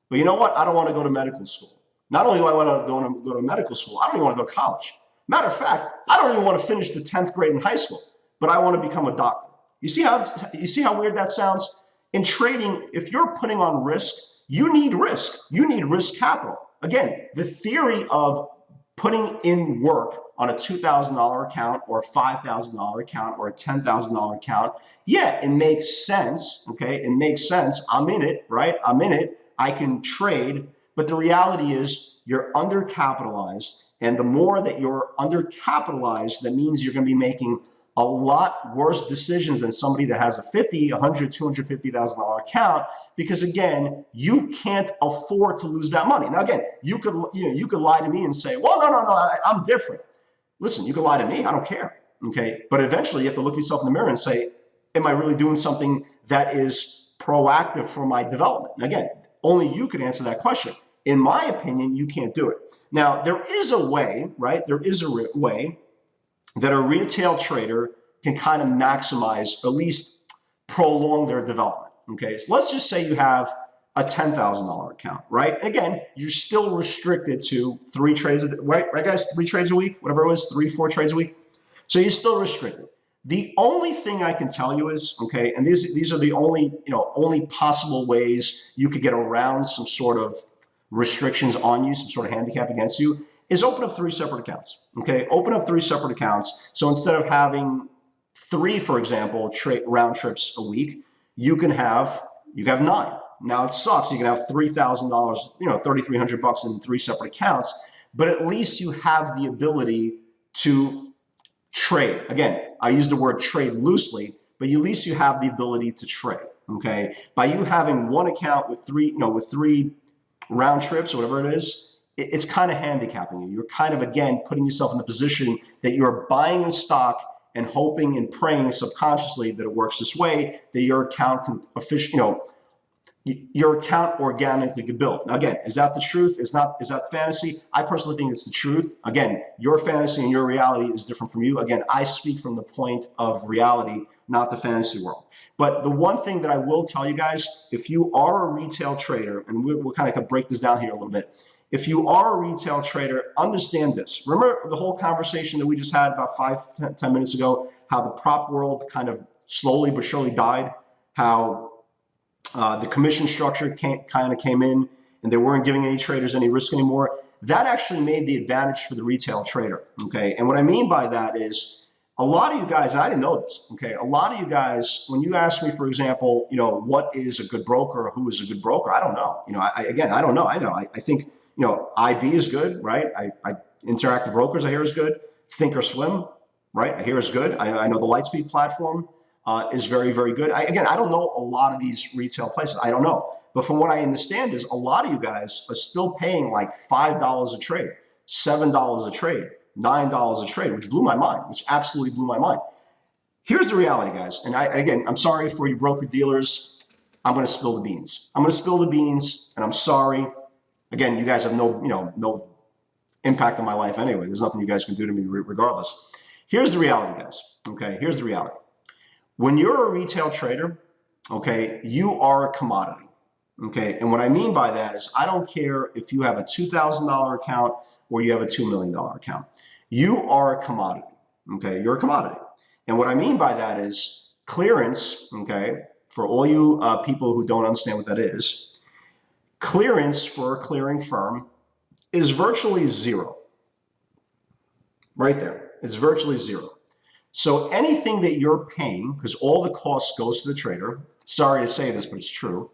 but you know what? I don't want to go to medical school. Not only do I want to go to medical school, I don't even want to go to college. Matter of fact, I don't even want to finish the 10th grade in high school, but I want to become a doctor. You see how weird that sounds? In trading, if you're putting on risk, you need risk. You need risk capital. Again, the theory of putting in work on a $2,000 account or a $5,000 account or a $10,000 account, yeah, it makes sense, okay? It makes sense. I'm in it, right? I'm in it. I can trade, but the reality is you're undercapitalized, and the more that you're undercapitalized, that means you're going to be making a lot worse decisions than somebody that has a $50, $100, $250,000 account, because again, you can't afford to lose that money. Now again, you could lie to me and say, well, no, I'm different. Listen, you can lie to me, I don't care, okay? But eventually you have to look yourself in the mirror and say, am I really doing something that is proactive for my development? And again, only you can answer that question. In my opinion, you can't do it. Now, there is a way, right? There is a way that a retail trader can kind of maximize, at least prolong their development, okay? So let's just say you have a $10,000 account, right? Again, you're still restricted to 3 trades, right guys? 3 trades a week, whatever it was, 3, 4 trades a week. So you're still restricted. The only thing I can tell you is, okay, and these are the only possible ways you could get around some sort of restrictions on you, some sort of handicap against you, is open up 3 separate accounts, okay? Open up 3 separate accounts. So instead of having 3, for example, round trips a week, you can have 9. Now it sucks. You can have $3,000, $3,300 in 3 separate accounts, but at least you have the ability to trade. Again, I use the word trade loosely, but at least you have the ability to trade, okay? By you having 1 account with 3 round trips or whatever it is, it's kind of handicapping you. You're kind of, again, putting yourself in the position that you're buying a stock and hoping and praying subconsciously that it works this way, that your account can your account organically could build. Now, again, is that the truth? Is that fantasy? I personally think it's the truth. Again, your fantasy and your reality is different from you. Again, I speak from the point of reality, not the fantasy world. But the one thing that I will tell you guys, if you are a retail trader, and we'll kind of break this down here a little bit. If you are a retail trader, understand this. Remember the whole conversation that we just had about 10 minutes ago, how the prop world kind of slowly but surely died, how the commission structure kind of came in and they weren't giving any traders any risk anymore. That actually made the advantage for the retail trader, okay? And what I mean by that is a lot of you guys, I didn't know this, okay? A lot of you guys, when you ask me, for example, what is a good broker or who is a good broker, I don't know. I don't know. I think, IB is good, right? Interactive Brokers, I hear is good. Thinkorswim, right? I hear is good. I know the Lightspeed platform is very, very good. I don't know a lot of these retail places. I don't know. But from what I understand is a lot of you guys are still paying like $5 a trade, $7 a trade, $9 a trade, which blew my mind, which absolutely blew my mind. Here's the reality, guys. And I'm sorry for you broker dealers. I'm going to spill the beans. I'm going to spill the beans, and I'm sorry. Again, you guys have no impact on my life anyway. There's nothing you guys can do to me regardless. Here's the reality, guys. Okay, here's the reality. When you're a retail trader, okay, you are a commodity. Okay, and what I mean by that is I don't care if you have a $2,000 account, or you have a $2 million account. You are a commodity, okay? You're a commodity. And what I mean by that is clearance, okay, for all you people who don't understand what that is, clearance for a clearing firm is virtually zero. Right there, it's virtually zero. So anything that you're paying, because all the costs goes to the trader, sorry to say this, but it's true,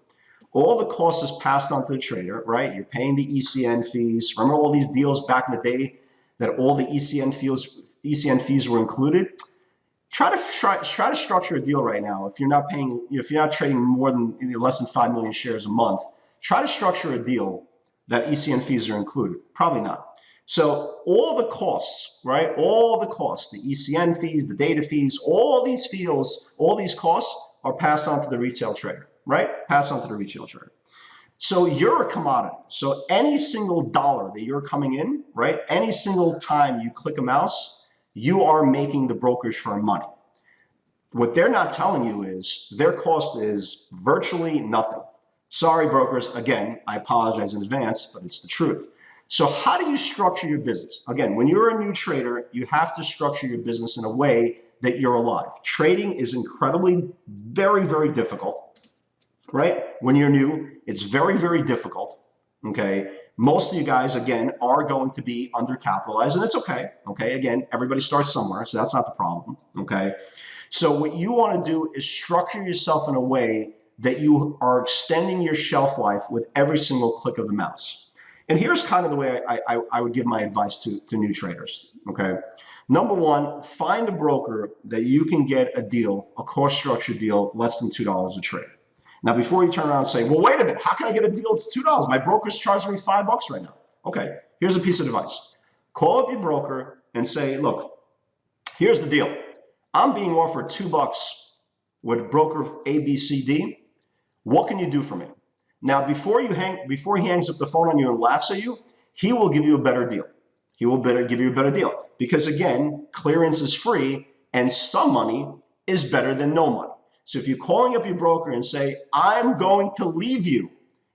all the cost is passed on to the trader, right? You're paying the ECN fees. Remember all these deals back in the day that all the ECN fees were included? Try to structure a deal right now. If you're not trading more than less than 5 million shares a month, try to structure a deal that ECN fees are included. Probably not. So all the costs, right? All the costs, the ECN fees, the data fees, all these costs are passed on to the retail trader, right? Passed on to the retail trader. So you're a commodity. So any single dollar that you're coming in, right? Any single time you click a mouse, you are making the brokerage firm money. What they're not telling you is their cost is virtually nothing. Sorry, brokers. Again, I apologize in advance, but it's the truth. So how do you structure your business? Again, when you're a new trader, you have to structure your business in a way that you're alive. Trading is incredibly, very, very difficult, right? When you're new, it's very, very difficult, okay? Most of you guys, again, are going to be undercapitalized, and it's okay, okay? Again, everybody starts somewhere, so that's not the problem, okay? So what you want to do is structure yourself in a way that you are extending your shelf life with every single click of the mouse. And here's kind of the way I would give my advice to new traders, okay? Number one, find a broker that you can get a deal, a cost structure deal, less than $2 a trade. Now, before you turn around and say, well, wait a minute, how can I get a deal? It's $2. My broker's charging me $5 right now. Okay, here's a piece of advice. Call up your broker and say, look, here's the deal. I'm being offered $2 with broker ABCD. What can you do for me? Now, before he hangs up the phone on you and laughs at you, he will give you a better deal. He will give you a better deal. Because again, clearance is free and some money is better than no money. So if you're calling up your broker and say, I'm going to leave you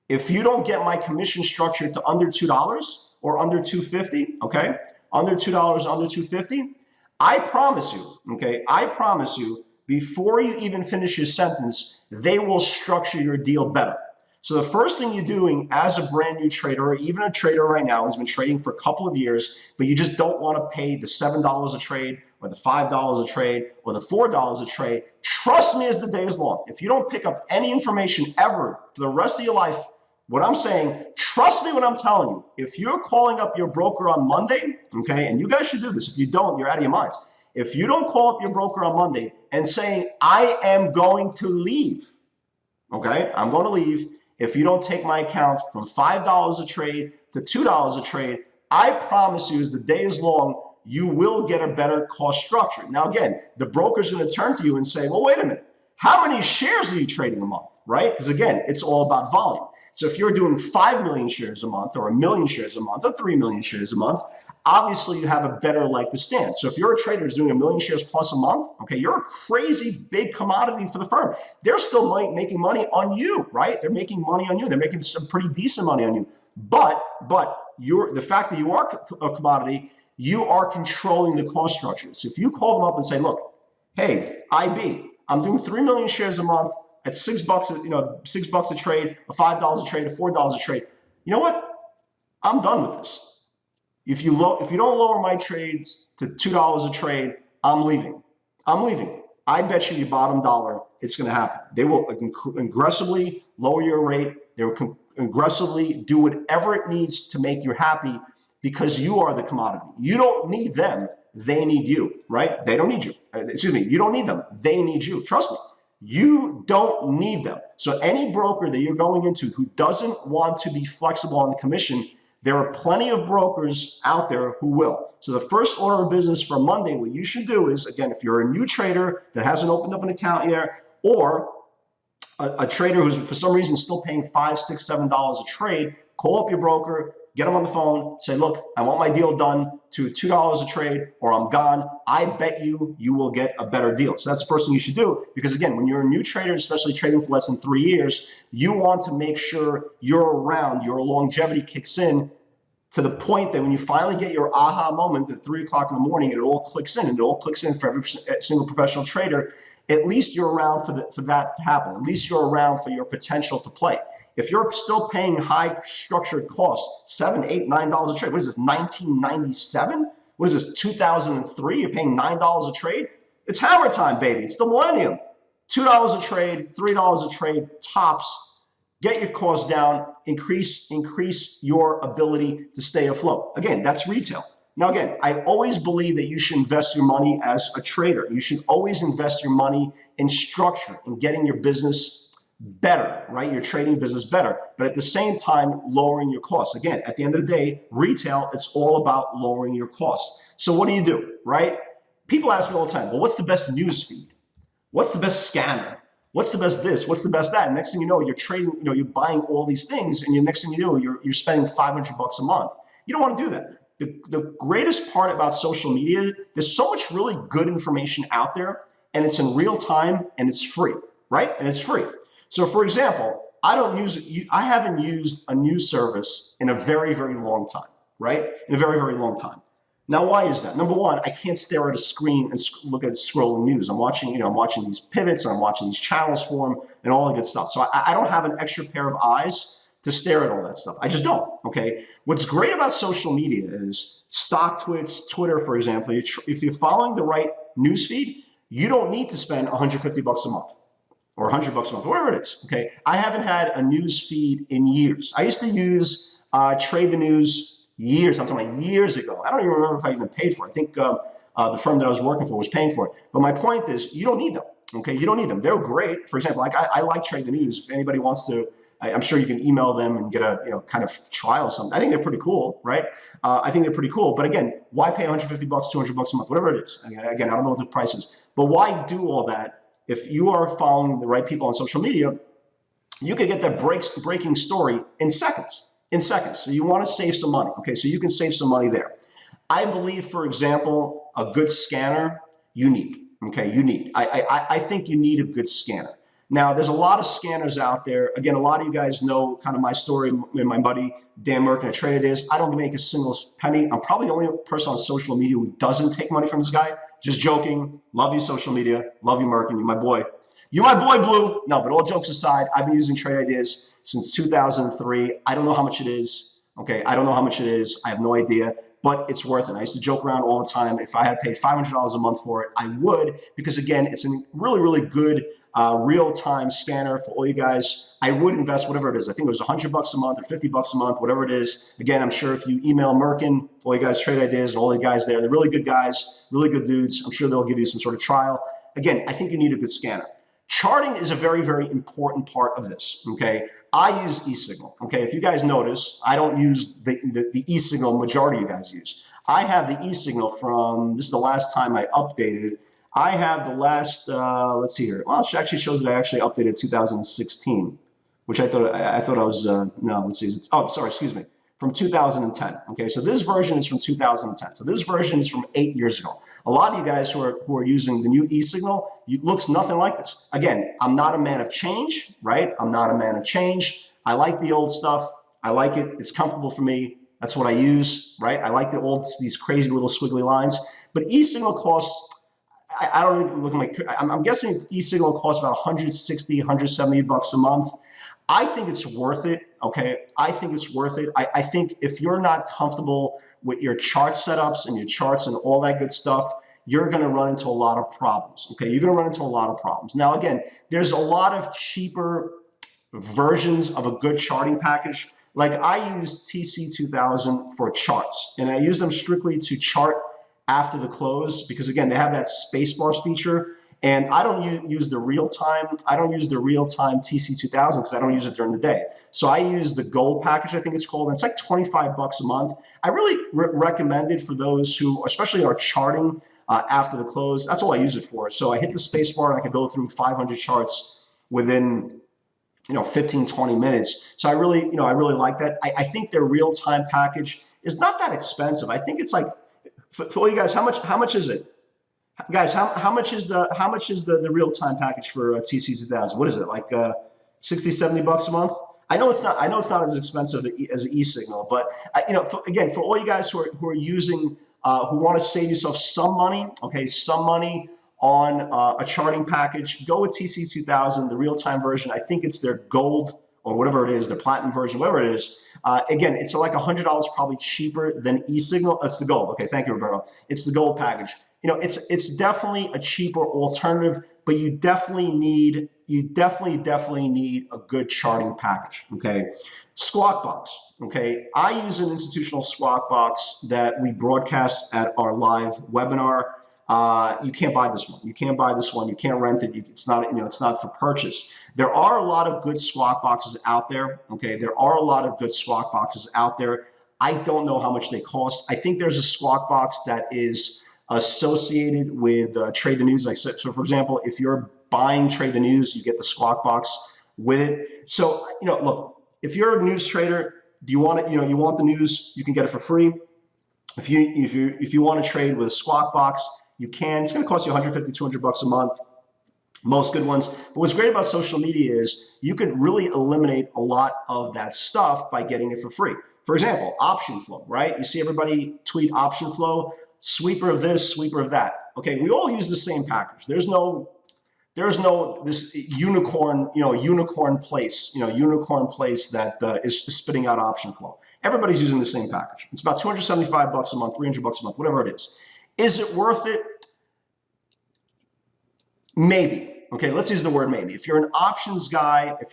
if you don't get my commission structure to under $2 or under $2.50, okay? Under $2, under $2.50, I promise you, okay? I promise you, before you even finish your sentence, they will structure your deal better. So the first thing you're doing as a brand new trader, or even a trader right now who's been trading for a couple of years, but you just don't want to pay the $7 a trade or the $5 a trade or the $4 a trade, trust me as the day is long. If you don't pick up any information ever for the rest of your life, what I'm saying, trust me when I'm telling you, if you're calling up your broker on Monday, okay, and you guys should do this. If you don't, you're out of your minds. If you don't call up your broker on Monday and saying, I am going to leave, okay, I'm going to leave. If you don't take my account from $5 a trade to $2 a trade, I promise you as the day is long, you will get a better cost structure. Now, again, the broker's going to turn to you and say, well, wait a minute. How many shares are you trading a month, right? Because again, it's all about volume. So if you're doing 5 million shares a month or 1 million shares a month or 3 million shares a month, obviously you have a better leg to stand. So if you're a trader who's doing 1 million shares plus a month, okay, you're a crazy big commodity for the firm. They're still making money on you, right? They're making money on you. They're making some pretty decent money on you. But the fact that you are a commodity, you are controlling the cost structure. So if you call them up and say, look, hey, IB, I'm doing 3 million shares a month at $6, $6 a trade, a $5 a trade, a $4 a trade. You know what? I'm done with this. If you don't lower my trades to $2 a trade, I'm leaving. I'm leaving. I bet you your bottom dollar it's going to happen. They will aggressively lower your rate. They will aggressively do whatever it needs to make you happy because you are the commodity. You don't need them. They need you, right? They don't need you. Excuse me. You don't need them. They need you. Trust me. You don't need them. So any broker that you're going into who doesn't want to be flexible on the commission, there are plenty of brokers out there who will. So the first order of business for Monday, what you should do is, again, if you're a new trader that hasn't opened up an account yet, or a trader who's for some reason still paying $5, $6, $7 a trade, call up your broker, get them on the phone, say, look, I want my deal done to $2 a trade or I'm gone. I bet you will get a better deal. So that's the first thing you should do because, again, when you're a new trader, especially trading for less than 3 years, you want to make sure you're around, your longevity kicks in to the point that when you finally get your aha moment at 3 o'clock in the morning and it all clicks in, and it all clicks in for every single professional trader, at least you're around for that to happen. At least you're around for your potential to play. If you're still paying high structured costs, $7, $8, $9 a trade, what is this, 1997? What is this, 2003? You're paying $9 a trade? It's hammer time, baby. It's the millennium. $2 a trade, $3 a trade, tops. Get your costs down, increase your ability to stay afloat. Again, that's retail. Now, again, I always believe that you should invest your money as a trader. You should always invest your money in structure, in getting your business better, right? Your trading business better, but at the same time, lowering your costs. Again, at the end of the day, retail, it's all about lowering your costs. So what do, right? People ask me all the time, well, what's the best news feed? What's the best scanner? What's the best this? What's the best that? And next thing you know, you're trading, you're buying all these things, and next thing you know, you're spending $500 a month. You don't want to do that. The greatest part about social media, there's so much really good information out there, and it's in real time, and it's free, right? And it's free. So for example, I haven't used a news service in a very, very long time, right? In a very, very long time. Now, why is that? Number one, I can't stare at a screen and look at scrolling news. I'm watching these pivots, and I'm watching these channels form and all the good stuff. So I don't have an extra pair of eyes to stare at all that stuff. I just don't, okay? What's great about social media is stock tweets, Twitter, for example. If you're following the right news feed, you don't need to spend $150 a month or $100 a month, whatever it is, okay? I haven't had a news feed in years. I used to use Trade the News years, I'm talking about years ago. I don't even remember if I even paid for it. I think the firm that I was working for was paying for it. But my point is, you don't need them, okay? You don't need them. They're great. For example, like I like Trade the News. If anybody wants to, I'm sure you can email them and get a kind of trial or something. I think they're pretty cool, right? I think they're pretty cool. But again, why pay $150, $200 a month, whatever it is? Again, I don't know what the price is. But why do all that? If you are following the right people on social media, you could get that breaking story in seconds. So you want to save some money, okay? So you can save some money there. I believe, for example, a good scanner you need, okay? I think you need a good scanner. Now, there's a lot of scanners out there. Again, a lot of you guys know kind of my story and my buddy Dan Merkin at Trader Days. I don't make a single penny. I'm probably the only person on social media who doesn't take money from this guy. Just joking. Love you, social media. Love you, Merkin. You're my boy. You're my boy, Blue. No, but all jokes aside, I've been using Trade Ideas since 2003. I don't know how much it is. Okay, I don't know how much it is. I have no idea, but it's worth it. I used to joke around all the time. If I had paid $500 a month for it, I would, because again, it's a really, really good real-time scanner for all you guys. I would invest whatever it is. I think it was $100 a month or $50 a month, whatever it is. Again, I'm sure if you email Merkin, all you guys Trade Ideas and all the guys there, they're really good guys, really good dudes. I'm sure they'll give you some sort of trial. Again, I think you need a good scanner. Charting is a very, very important part of this, okay? I use eSignal, okay? If you guys notice, I don't use the eSignal majority of you guys use. I have the eSignal from, this is the last time I updated. I have the last, let's see here. Well, it actually shows that I actually updated 2016, which I thought I was, no, let's see. Oh, sorry, excuse me. From 2010, okay? So this version is from 2010. So this version is from 8 years ago. A lot of you guys who are using the new eSignal, it looks nothing like this. Again, I'm not a man of change, right? I'm not a man of change. I like the old stuff. I like it. It's comfortable for me. That's what I use, right? I like these crazy little squiggly lines. But eSignal costs, I don't even look at I'm guessing eSignal costs about $160, $170 a month. I think it's worth it, okay? I think it's worth it. I think if you're not comfortable with your chart setups and your charts and all that good stuff, you're going to run into a lot of problems, okay? You're going to run into a lot of problems. Now, again, there's a lot of cheaper versions of a good charting package. Like I use TC2000 for charts, and I use them strictly to chart after the close because, again, they have that spacebar feature. And I don't use the real-time. I don't use the real-time TC2000 because I don't use it during the day. So I use the gold package, I think it's called. And it's like $25 a month. I really recommend it for those who, especially are charting after the close. That's all I use it for. So I hit the space bar and I can go through 500 charts within 15, 20 minutes. So I really like that. I think their real-time package is not that expensive. I think it's like, for all you guys, how much is it? Guys, how much is the real-time package for TC2000? What is it, like $60, $70 a month? I know it's not as expensive as e-signal, but again, for all you guys who are using, who want to save yourself some money, okay, some money on a charting package, go with TC2000, the real-time version. I think it's their gold or whatever it is, their platinum version, whatever it is. Again, it's like $100 probably cheaper than e-signal. It's the gold. Okay, thank you, Roberto. It's the gold package. It's definitely a cheaper alternative, but you definitely need a good charting package. Okay, Squawk Box. Okay, I use an institutional Squawk Box that we broadcast at our live webinar. You can't buy this one. You can't buy this one. You can't rent it. It's not for purchase. There are a lot of good Squawk Boxes out there. Okay, there are a lot of good Squawk Boxes out there. I don't know how much they cost. I think there's a Squawk Box that is associated with Trade the News. Like so, for example, if you're buying Trade the News, you get the Squawk Box with it. So look, if you're a news trader, do you want it? You want the news, you can get it for free. If you want to trade with a Squawk Box, you can. It's going to cost you $150, $200 a month. Most good ones. But what's great about social media is you could really eliminate a lot of that stuff by getting it for free. For example, option flow, right? You see everybody tweet option flow, sweeper of this, sweeper of that. Okay, we all use the same package. There's no this unicorn place that is spitting out option flow. Everybody's using the same package. It's about $275 a month, $300 a month, whatever it is. Is it worth it? Maybe. Okay, let's use the word maybe. If you're an options guy, if it's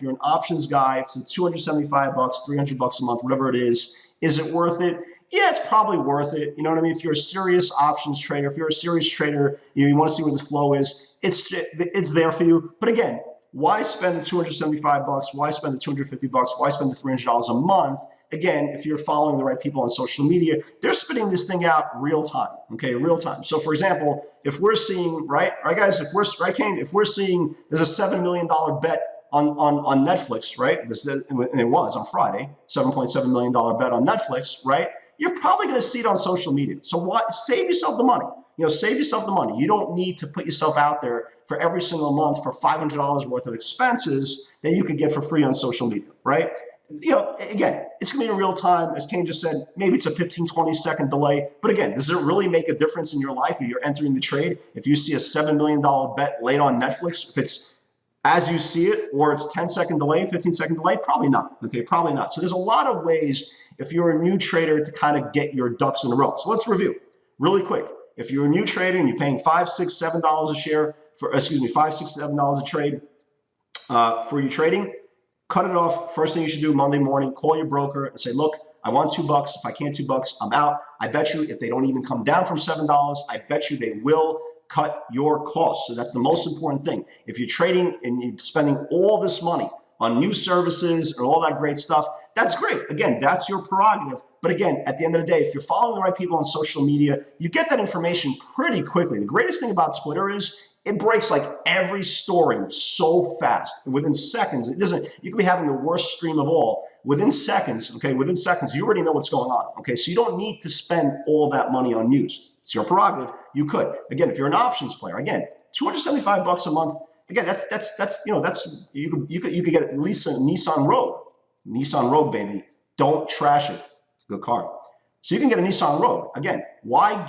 $275, $300 a month, whatever it is it worth it? Yeah, it's probably worth it. You know what I mean? If you're a serious options trader, if you're a serious trader, you want to see where the flow is, it's there for you. But again, why spend the $275? Why spend the $250? Why spend the $300 a month? Again, if you're following the right people on social media, they're spitting this thing out real time, okay, real time. So for example, if we're seeing, right guys, if we're seeing there's a $7 million bet on Netflix, right? And it was on Friday, $7.7 million bet on Netflix, right? You're probably going to see it on social media. So why save yourself the money? Save yourself the money. You don't need to put yourself out there for every single month for $500 worth of expenses that you could get for free on social media, right? Again, it's going to be in real time. As Kane just said, maybe it's a 15, 20-second delay. But again, does it really make a difference in your life if you're entering the trade? If you see a $7 million bet laid on Netflix, if it's as you see it, or it's 10-second delay, 15-second delay, probably not. Okay, probably not. So there's a lot of ways if you're a new trader to kind of get your ducks in a row. So let's review really quick. If you're a new trader and you're paying $5, $6, $7 a share for, $5, $6, $7 a trade for your trading, cut it off. First thing you should do Monday morning, call your broker and say, look, I want $2. If I can't $2, I'm out. I bet you if they don't even come down from $7, I bet you they will cut your costs. So that's the most important thing. If you're trading and you're spending all this money on new services and all that great stuff, that's great. Again, that's your prerogative. But again, at the end of the day, if you're following the right people on social media, you get that information pretty quickly. The greatest thing about Twitter is it breaks like every story so fast. Within seconds, you could be having the worst stream of all. Within seconds, okay, you already know what's going on. Okay, so you don't need to spend all that money on news. It's your prerogative. You could. Again, if you're an options player, again, $275 a month. Again, you could get at least a Nissan Rogue. Nissan Rogue, baby. Don't trash it. Good car. So you can get a Nissan Rogue. Again, why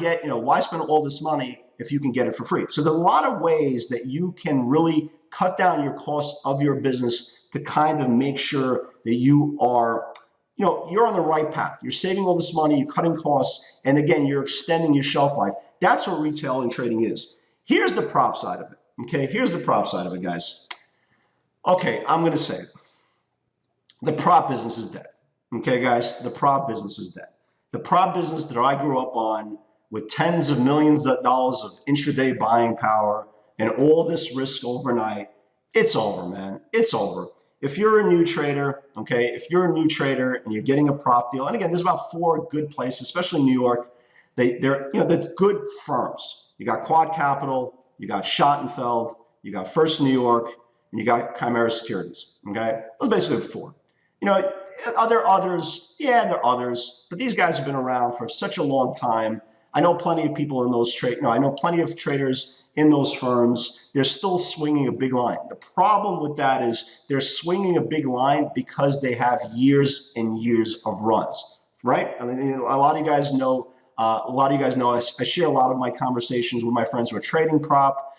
spend all this money if you can get it for free? So there's a lot of ways that you can really cut down your costs of your business to kind of make sure that you are, you're on the right path. You're saving all this money, you're cutting costs, and again, you're extending your shelf life. That's what retail and trading is. Here's the prop side of it. Okay, here's the prop side of it, guys. Okay, I'm going to say it. The prop business is dead. Okay, guys, the prop business is dead. The prop business that I grew up on with tens of millions of dollars of intraday buying power and all this risk overnight, it's over, man. It's over. If you're a new trader, okay, if you're a new trader and you're getting a prop deal, and again, there's about 4 good places, especially New York. They're good firms. You got Quad Capital, you got Schottenfeld, you got First New York, and you got Chimera Securities. Okay, those are basically 4. Are there others? Yeah, there are others, but these guys have been around for such a long time. I know plenty of people in those I know plenty of traders in those firms, they're still swinging a big line. The problem with that is they're swinging a big line because they have years and years of runs, right? I mean, a lot of you guys know, I share a lot of my conversations with my friends who are trading prop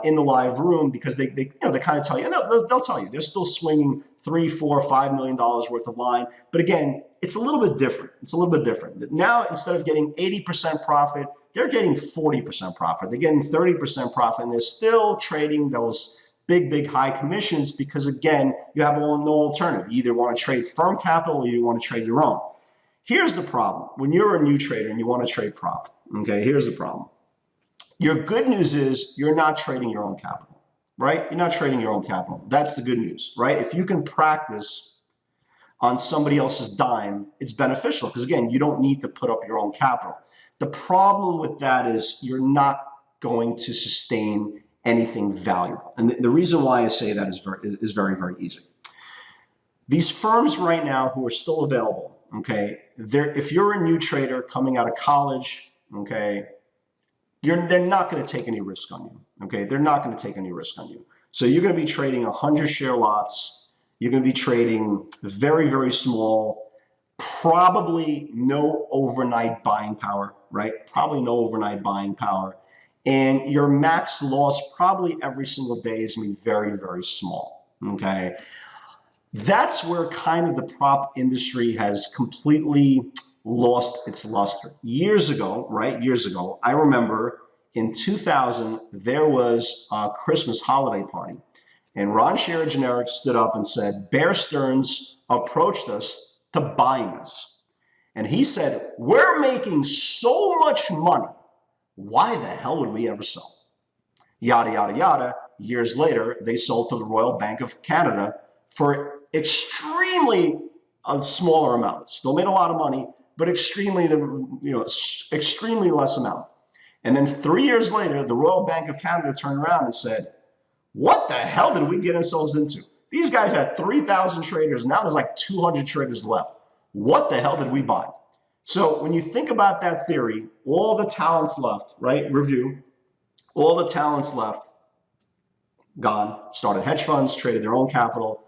in the live room, because they kind of tell you, and they'll tell you, they're still swinging $3, $4, $5 million worth of line. But again, it's a little bit different. It's a little bit different. Now, instead of getting 80% profit, they're getting 40% profit. They're getting 30% profit, and they're still trading those big, high commissions because, again, you have no alternative. You either want to trade firm capital or you want to trade your own. Here's the problem. When you're a new trader and you want to trade prop, okay, here's the problem. Your good news is you're not trading your own capital, right? You're not trading your own capital. That's the good news, right? If you can practice on somebody else's dime, it's beneficial because, again, you don't need to put up your own capital. The problem with that is you're not going to sustain anything valuable. And the reason why I say that is very easy. These firms right now who are still available, okay, if you're a new trader coming out of college, okay, they're not going to take any risk on you, okay? They're not going to take any risk on you. So you're going to be trading 100 share lots. You're going to be trading very small, probably no overnight buying power, right? Probably no overnight buying power. And your max loss probably every single day is going to be very small, okay? That's where kind of the prop industry has completely lost its luster. Years ago, right? Years ago, I remember in 2000, there was a Christmas holiday party. And Ron Scherer Generic stood up and said, Bear Stearns approached us to buying us. And he said, we're making so much money. Why the hell would we ever sell? Yada, yada, yada. Years later, they sold to the Royal Bank of Canada for extremely a smaller amount. Still made a lot of money, but extremely less amount. And then 3 years later, the Royal Bank of Canada turned around and said, what the hell did we get ourselves into? These guys had 3,000 traders. Now there's like 200 traders left. What the hell did we buy? So when you think about that theory, all the talents left, right? Review. All the talents left, gone. Started hedge funds, traded their own capital.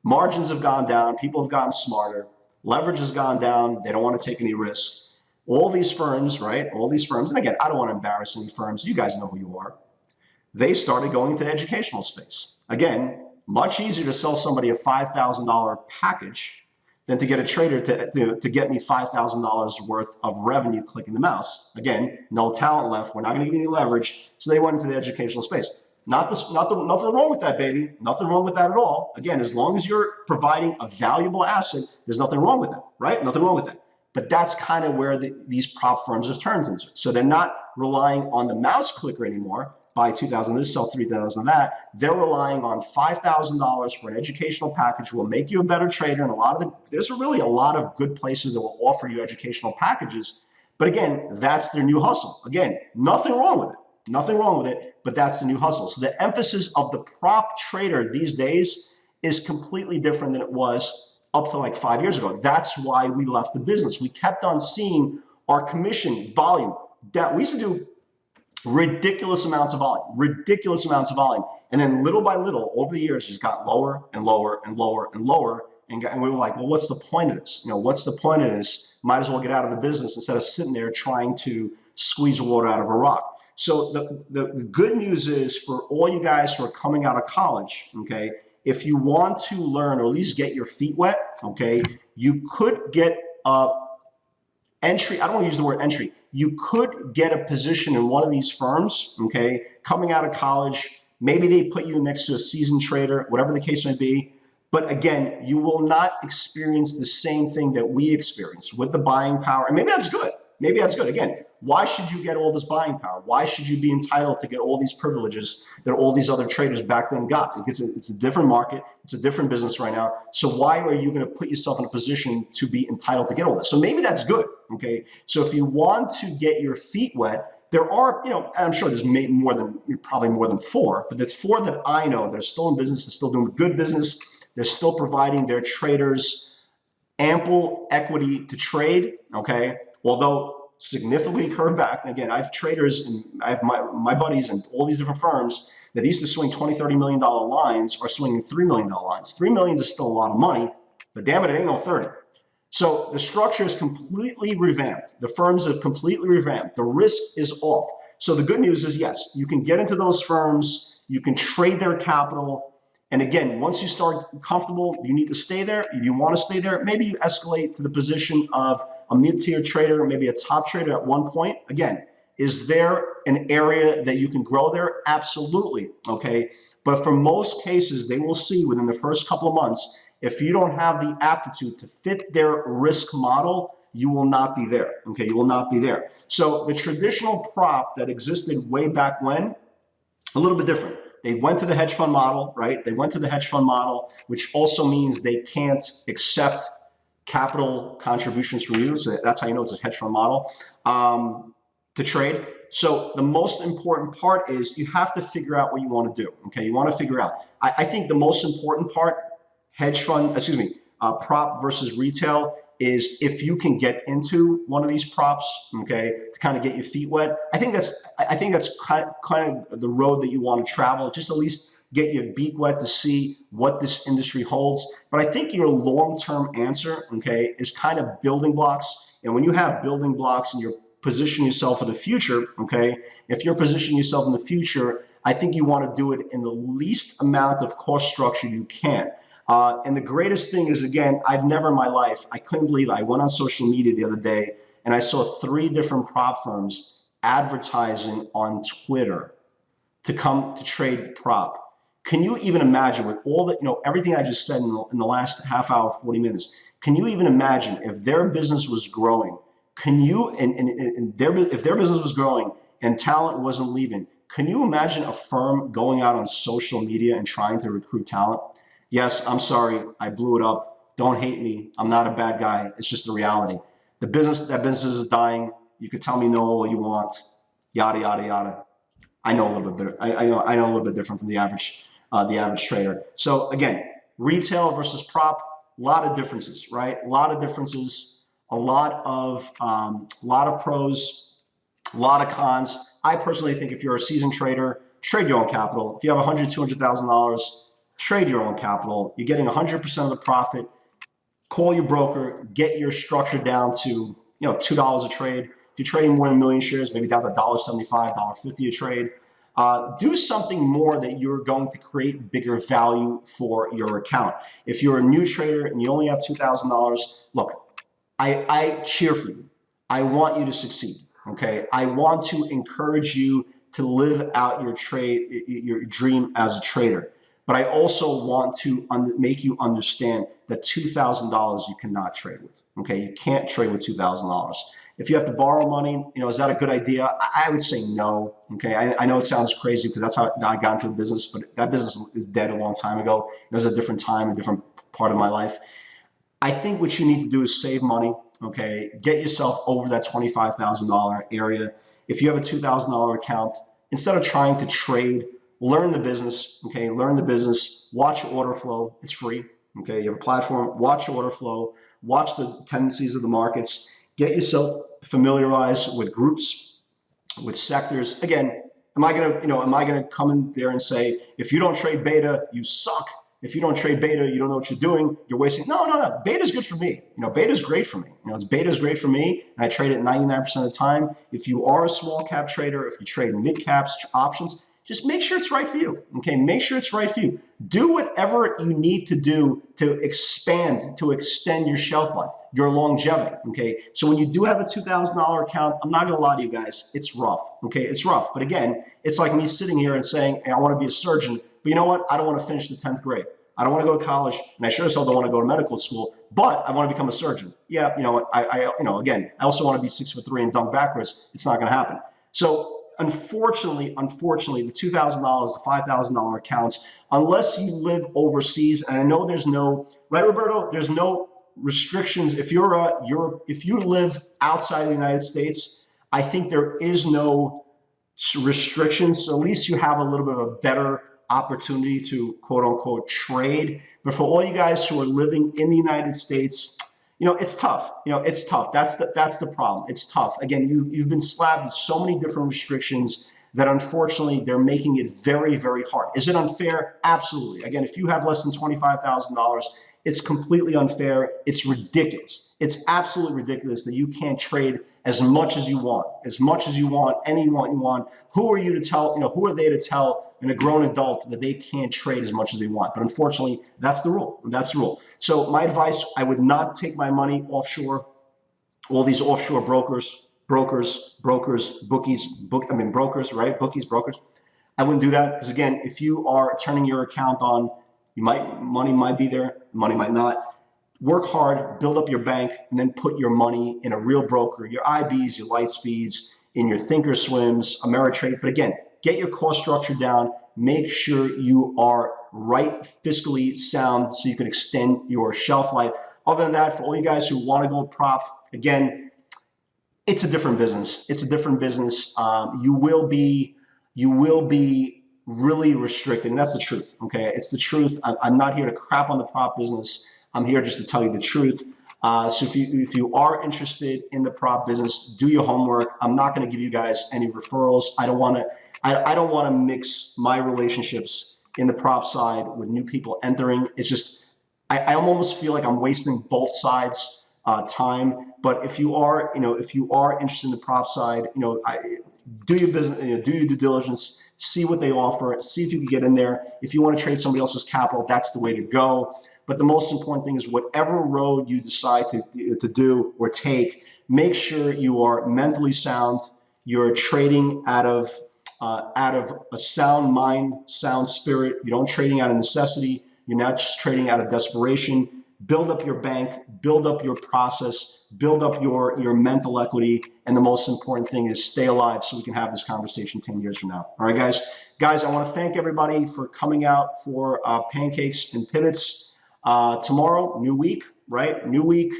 Margins have gone down. People have gotten smarter. Leverage has gone down. They don't want to take any risks. All these firms, right? All these firms, and again, I don't want to embarrass any firms. You guys know who you are. They started going into the educational space. Again, much easier to sell somebody a $5,000 package than to get a trader to get me $5,000 worth of revenue clicking the mouse. Again, no talent left. We're not going to give you any leverage. So they went into the educational space. Nothing wrong with that, baby. Nothing wrong with that at all. Again, as long as you're providing a valuable asset, there's nothing wrong with that, right? Nothing wrong with that. But that's kind of where these prop firms have turned into. So they're not relying on the mouse clicker anymore. Buy 2,000 this, sell 3,000 that. They're relying on $5,000 for an educational package will make you a better trader. And there's really a lot of good places that will offer you educational packages. But again, that's their new hustle. Again, nothing wrong with it. Nothing wrong with it, but that's the new hustle. So the emphasis of the prop trader these days is completely different than it was up to like 5 years ago. That's why we left the business. We kept on seeing our commission volume down. We used to do ridiculous amounts of volume. And then little by little over the years, just got lower and lower and lower and lower. And we were like, well, what's the point of this? What's the point of this? Might as well get out of the business instead of sitting there trying to squeeze water out of a rock. So the good news is for all you guys who are coming out of college, okay, if you want to learn or at least get your feet wet, okay, you could get entry. I don't want to use the word entry. You could get a position in one of these firms, okay, coming out of college. Maybe they put you next to a seasoned trader, whatever the case may be. But again, you will not experience the same thing that we experienced with the buying power. And maybe that's good. Maybe that's good. Again, why should you get all this buying power? Why should you be entitled to get all these privileges that all these other traders back then got? It's a different market. It's a different business right now. So why are you going to put yourself in a position to be entitled to get all this? So maybe that's good. Okay. So if you want to get your feet wet, there are, I'm sure there's probably more than four, but there's four that I know that are still in business, they're still doing good business. They're still providing their traders ample equity to trade. Okay. Although significantly curved back. And again, I have traders and I have my buddies in all these different firms that used to swing $20, $30 million lines are swinging $3 million lines. $3 million is still a lot of money, but damn it, it ain't no 30. So the structure is completely revamped. The firms have completely revamped. The risk is off. So the good news is, yes, you can get into those firms, you can trade their capital. And again, once you start comfortable, you need to stay there. If you want to stay there, maybe you escalate to the position of a mid-tier trader, maybe a top trader at one point. Again, is there an area that you can grow there? Absolutely, okay? But for most cases, they will see within the first couple of months, if you don't have the aptitude to fit their risk model, you will not be there, okay? You will not be there. So the traditional prop that existed way back when, a little bit different. They went to the hedge fund model, right? They went to the hedge fund model, which also means they can't accept capital contributions from you. So that's how you know it's a hedge fund model to trade. So the most important part is you have to figure out what you want to do, okay? You want to figure out. I think the most important part, prop versus retail, is if you can get into one of these props, okay, to kind of get your feet wet. I think that's kind of the road that you want to travel. Just at least get your beak wet to see what this industry holds. But I think your long-term answer, okay, is kind of building blocks. And when you have building blocks and you're positioning yourself for the future, okay, if you're positioning yourself in the future, I think you want to do it in the least amount of cost structure you can. And the greatest thing is, again, I've never in my life, I couldn't believe it. I went on social media the other day and I saw 3 different prop firms advertising on Twitter to come to trade prop. Can you even imagine with all the, everything I just said in the last half hour, 40 minutes, can you even imagine if their business was growing? Can you, if their business was growing and talent wasn't leaving, can you imagine a firm going out on social media and trying to recruit talent? Yes, I'm sorry, I blew it up. Don't hate me. I'm not a bad guy. It's just the reality. That business is dying. You could tell me no all you want. Yada yada yada. I know a little bit better. I know a little bit different from the average trader. So again, retail versus prop, a lot of differences, right? A lot of differences. A lot of pros, a lot of cons. I personally think if you're a seasoned trader, trade your own capital. If you have $100,000, $200,000. Trade your own capital. You're getting 100% of the profit. Call your broker. Get your structure down to $2 a trade. If you're trading more than 1 million shares, maybe down to $1.75, $1.50 a trade. Do something more that you're going to create bigger value for your account. If you're a new trader and you only have $2,000, look, I cheer for you. I want you to succeed. Okay, I want to encourage you to live out your dream as a trader. But I also want to make you understand that $2,000 you cannot trade with. Okay, you can't trade with $2,000. If you have to borrow money, is that a good idea? I would say no. Okay, I know it sounds crazy because that's how I got into the business, but that business is dead a long time ago. It was a different time, a different part of my life. I think what you need to do is save money. Okay, get yourself over that $25,000 area. If you have a $2,000 account, instead of trying to trade, learn the business, okay? Learn the business, watch order flow, it's free, okay? You have a platform, watch order flow, watch the tendencies of the markets, get yourself familiarized with groups, with sectors. Again, am I gonna come in there and say, if you don't trade beta, you suck. If you don't trade beta, you don't know what you're doing, you're wasting. No. Beta's good for me. Beta's great for me. Beta's great for me, and I trade it 99% of the time. If you are a small cap trader, if you trade mid caps, options, just make sure it's right for you, okay? Make sure it's right for you. Do whatever you need to do to extend your shelf life, your longevity, okay? So when you do have a $2,000 account, I'm not gonna lie to you guys, it's rough, okay? It's rough, but again, it's like me sitting here and saying, hey, I wanna be a surgeon, but you know what? I don't wanna finish the 10th grade. I don't wanna go to college, and I sure as hell don't wanna go to medical school, but I wanna become a surgeon. Yeah, again, I also wanna be 6'3" and dunk backwards. It's not gonna happen. So, Unfortunately, the $2,000, the $5,000 accounts, unless you live overseas, and I know there's no, right, Roberto? There's no restrictions. If you live outside the United States, I think there is no restrictions. So at least you have a little bit of a better opportunity to quote unquote trade. But for all you guys who are living in the United States, it's tough. It's tough. That's the problem. It's tough. Again, you've been slapped with so many different restrictions that unfortunately they're making it very, very hard. Is it unfair? Absolutely. Again, if you have less than $25,000, it's completely unfair. It's ridiculous. It's absolutely ridiculous that you can't trade as much as you want, any you want. Who are you to tell, who are they to tell a grown adult that they can't trade as much as they want? But unfortunately, that's the rule. That's the rule. So my advice, I would not take my money offshore. All these offshore brokers, bookies, brokers, right? Bookies, brokers. I wouldn't do that because again, if you are turning your account on, money might be there, money might not. Work hard, build up your bank, and then put your money in a real broker, your IBs, your Lightspeeds, in your Thinkorswims, Ameritrade. But again, get your cost structure down. Make sure you are right fiscally sound so you can extend your shelf life. Other than that, for all you guys who want to go prop, again, it's a different business. It's a different business. You will be really restricted, and that's the truth. Okay, it's the truth. I'm not here to crap on the prop business. I'm here just to tell you the truth. So if you are interested in the prop business, do your homework. I'm not going to give you guys any referrals. I don't want to mix my relationships in the prop side with new people entering. It's just I almost feel like I'm wasting both sides time. But if you are interested in the prop side, do your business, do your due diligence, see what they offer, see if you can get in there. If you want to trade somebody else's capital, that's the way to go. But the most important thing is whatever road you decide to do or take, make sure you are mentally sound. You're trading out of a sound mind, sound spirit. You don't trading out of necessity. You're not just trading out of desperation. Build up your bank, build up your process, build up your mental equity. And the most important thing is stay alive so we can have this conversation 10 years from now. All right, guys. Guys, I want to thank everybody for coming out for Pancakes and Pivots. Tomorrow, new week, right? New week,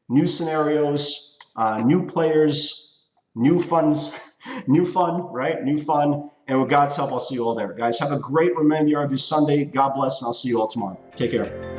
new scenarios, new players, new funds, new fun, right? New fun. And with God's help, I'll see you all there. Guys, have a great remainder of your Sunday. God bless, and I'll see you all tomorrow. Take care.